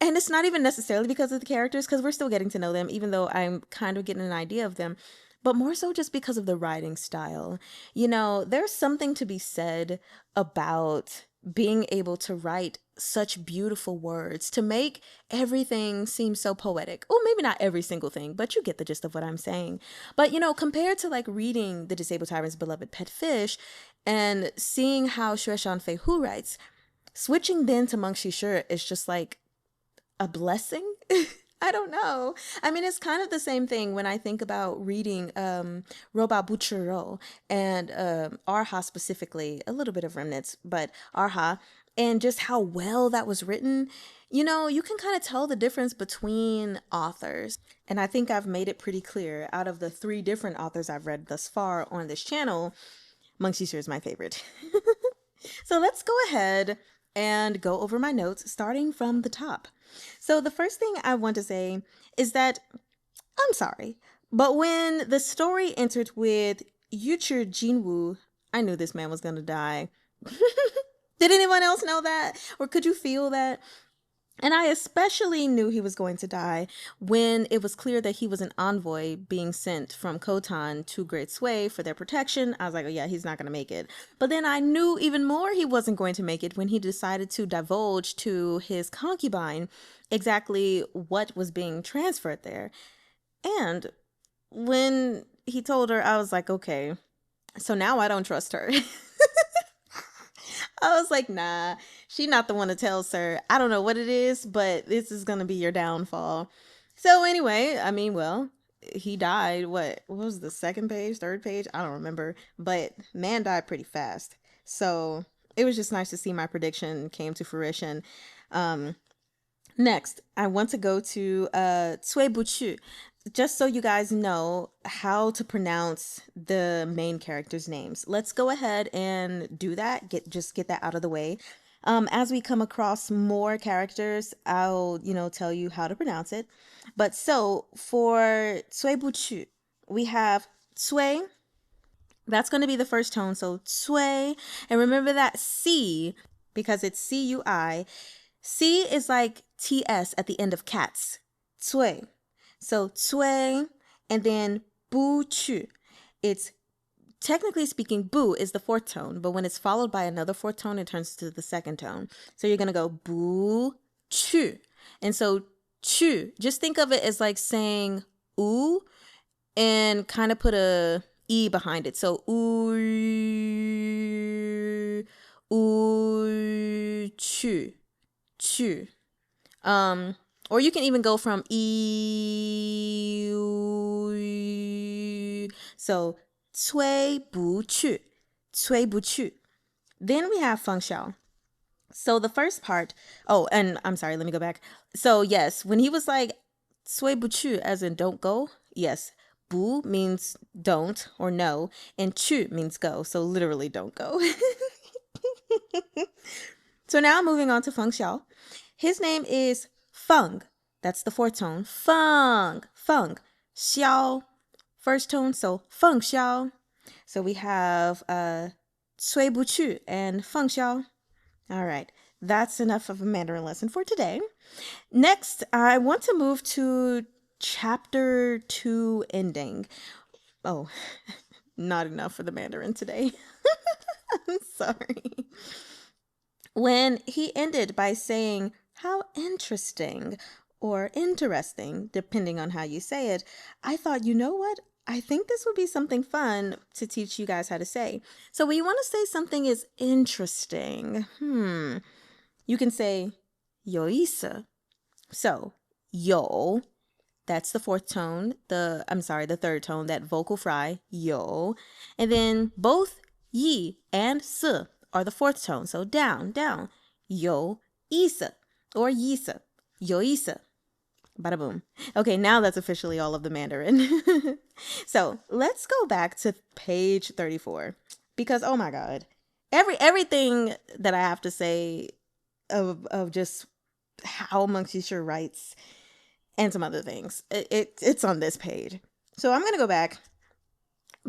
And it's not even necessarily because of the characters, because we're still getting to know them, even though I'm kind of getting an idea of them, but more so just because of the writing style. You know, there's something to be said about being able to write such beautiful words, to make everything seem so poetic. Well, maybe not every single thing, but you get the gist of what I'm saying. But, you know, compared to like reading The Disabled Tyrant's Beloved Pet Fish and seeing how Xue Shanfei Hu writes, switching then to Meng Xi Shi is just like a blessing. I don't know. I mean, it's kind of the same thing when I think about reading Robot Bùqù and Arha specifically, a little bit of remnants, but Arha, and just how well that was written. You know, you can kind of tell the difference between authors. And I think I've made it pretty clear. Out of the 3 different authors I've read thus far on this channel, Meng Xi Shi is my favorite. So let's go ahead and go over my notes, starting from the top. So the first thing I want to say is that I'm sorry, but when the story entered with Yuchu Jinwu, I knew this man was going to die. Did anyone else know that? Or could you feel that? And I especially knew he was going to die when it was clear that he was an envoy being sent from Khotan to Great Sui for their protection. I was like, oh yeah, he's not going to make it. But then I knew even more he wasn't going to make it when he decided to divulge to his concubine exactly what was being transferred there. And when he told her, I was like, okay, so now I don't trust her. I was like, nah, she not the one to tell, sir. I don't know what it is, but this is going to be your downfall. So anyway, I mean, well, he died. What was the second page, third page? I don't remember. But man died pretty fast. So it was just nice to see my prediction came to fruition. Next, I want to go to Cui Bùqù, just so you guys know how to pronounce the main characters' names. Let's go ahead and do that. Get that out of the way. As we come across more characters, I'll tell you how to pronounce it. But so for Cui Bùqù, we have Cui. That's going to be the first tone. So Cui, and remember that C because it's CUI. C is like TS at the end of cats. Cui. So cui, and then Bùqù. It's technically speaking, bu is the fourth tone, but when it's followed by another fourth tone, it turns to the second tone. So you're going to go Bùqù. And so chu, just think of it as like saying oo and kind of put a E behind it. So chu. Or you can even go from E. So cui bùqù. Then we have Fèng Xiāo. So the first part, and I'm sorry, let me go back. So yes, when he was like cui bùqù, as in don't go, yes, bu means don't or no, and chu means go. So literally don't go. So now moving on to Fèng Xiāo. His name is Fèng. That's the fourth tone. Fèng. Xiāo. First tone, so Fèng Xiāo. So we have Cui Bùqù and Fèng Xiāo. All right, that's enough of a Mandarin lesson for today. Next, I want to move to chapter 2 ending. Oh, not enough for the Mandarin today. I'm sorry. When he ended by saying, how interesting or interesting, depending on how you say it, I thought, you know what? I think this would be something fun to teach you guys how to say. So when you want to say something is interesting, you can say 有意思. So 有, that's the fourth tone, the third tone, that vocal fry, 有. And then both yi and se are the fourth tone, so down. 有意思 or 意思, 有意思. Bada boom. Okay, now that's officially all of the Mandarin. So let's go back to page 34 because, oh my God, everything that I have to say of just how Meng Xi Shi writes and some other things, it's on this page. So I'm going to go back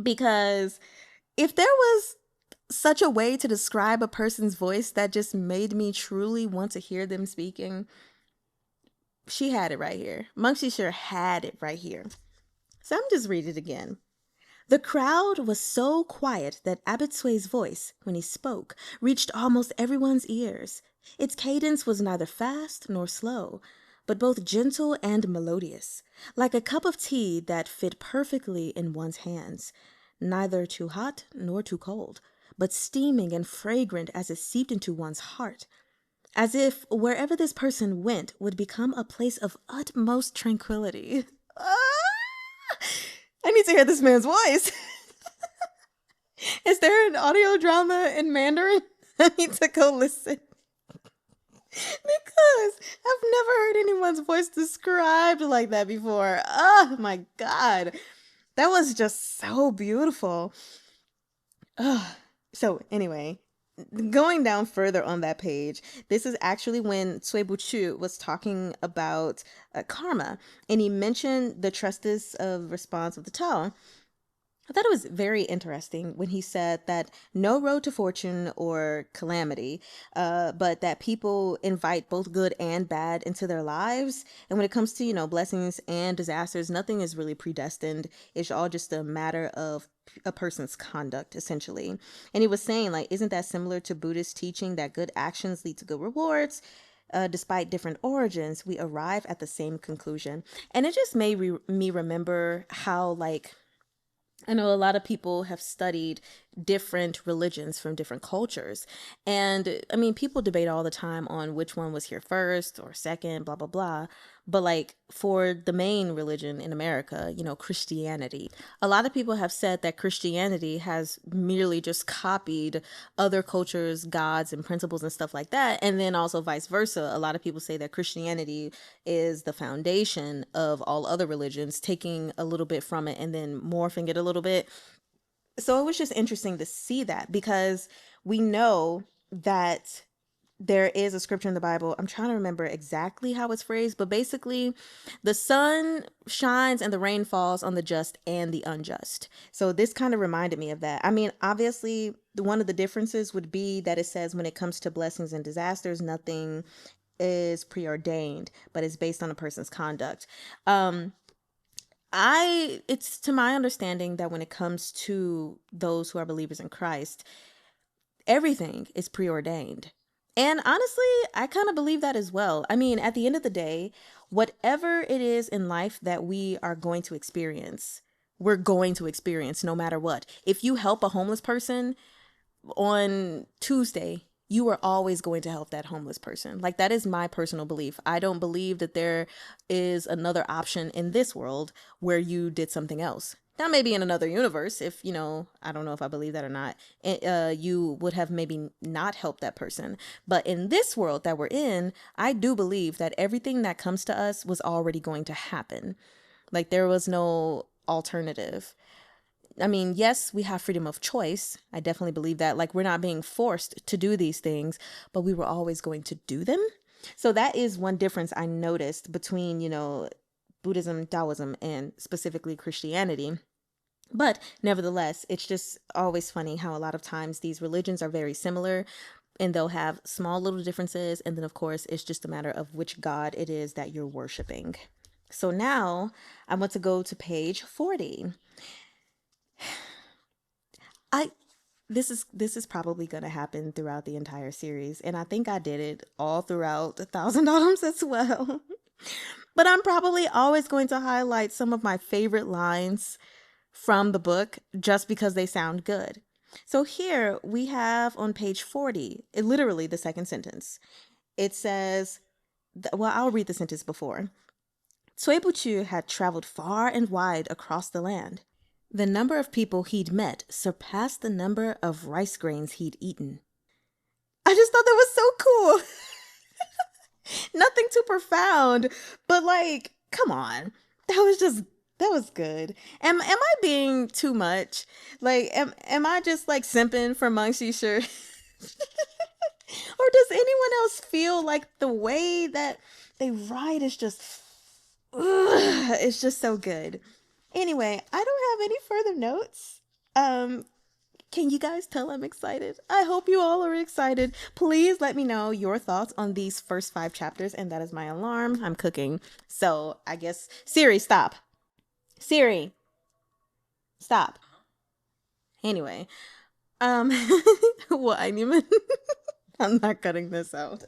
because if there was such a way to describe a person's voice that just made me truly want to hear them speaking, she had it right here. Meng Xi Shi had it right here. So I'm just reading it again. The crowd was so quiet that Abbot Sui's voice, when he spoke, reached almost everyone's ears. Its cadence was neither fast nor slow, but both gentle and melodious, like a cup of tea that fit perfectly in one's hands, neither too hot nor too cold, but steaming and fragrant as it seeped into one's heart, as if wherever this person went would become a place of utmost tranquility. I need to hear this man's voice. Is there an audio drama in Mandarin? I need to go listen. Because I've never heard anyone's voice described like that before. Oh my God. That was just so beautiful. So anyway, going down further on that page, this is actually when Cui Bùqù was talking about karma, and he mentioned the justice of response of the Tao. I thought it was very interesting when he said that no road to fortune or calamity, but that people invite both good and bad into their lives. And when it comes to, blessings and disasters, nothing is really predestined. It's all just a matter of a person's conduct, essentially. And he was saying, isn't that similar to Buddhist teaching that good actions lead to good rewards? Despite different origins, we arrive at the same conclusion. And it just made me remember how, I know a lot of people have studied different religions from different cultures. And I mean, people debate all the time on which one was here first or second, blah, blah, blah. But like for the main religion in America, Christianity, a lot of people have said that Christianity has merely just copied other cultures, gods, and principles and stuff like that. And then also vice versa. A lot of people say that Christianity is the foundation of all other religions, taking a little bit from it and then morphing it a little bit. So it was just interesting to see that, because we know that there is a scripture in the Bible. I'm trying to remember exactly how it's phrased, but basically the sun shines and the rain falls on the just and the unjust. So this kind of reminded me of that. I mean, obviously, one of the differences would be that it says when it comes to blessings and disasters, nothing is preordained, but it's based on a person's conduct. It's to my understanding that when it comes to those who are believers in Christ, everything is preordained. And honestly, I kind of believe that as well. I mean, at the end of the day, whatever it is in life that we are going to experience, we're going to experience no matter what. If you help a homeless person on Tuesday, you are always going to help that homeless person. Like, that is my personal belief. I don't believe that there is another option in this world where you did something else. Now, maybe in another universe, if, I don't know if I believe that or not, you would have maybe not helped that person. But in this world that we're in, I do believe that everything that comes to us was already going to happen. Like, there was no alternative. I mean, yes, we have freedom of choice. I definitely believe that. Like, we're not being forced to do these things, but we were always going to do them. So that is one difference I noticed between, Buddhism, Taoism, and specifically Christianity. But nevertheless, it's just always funny how a lot of times these religions are very similar and they'll have small little differences. And then, of course, it's just a matter of which God it is that you're worshiping. So now I want to go to page 40. This is probably going to happen throughout the entire series, and I think I did it all throughout 1,000 Autumns as well. But I'm probably always going to highlight some of my favorite lines from the book just because they sound good. So here we have on page 40, literally the second sentence. It says, I'll read the sentence before. Cui Bùqù had traveled far and wide across the land. The number of people he'd met surpassed the number of rice grains he'd eaten. I just thought that was so cool. Nothing too profound, but like, come on. That was good. Am I being too much? Like, am I just like simping for Meng Xi Shi? Or does anyone else feel like the way that they write is just, it's just so good. Anyway, I don't have any further notes. Can you guys tell I'm excited? I hope you all are excited. Please let me know your thoughts on these first 5 chapters. And that is my alarm. I'm cooking. So I guess, Siri, stop. Siri, stop. Anyway, what, I'm not cutting this out.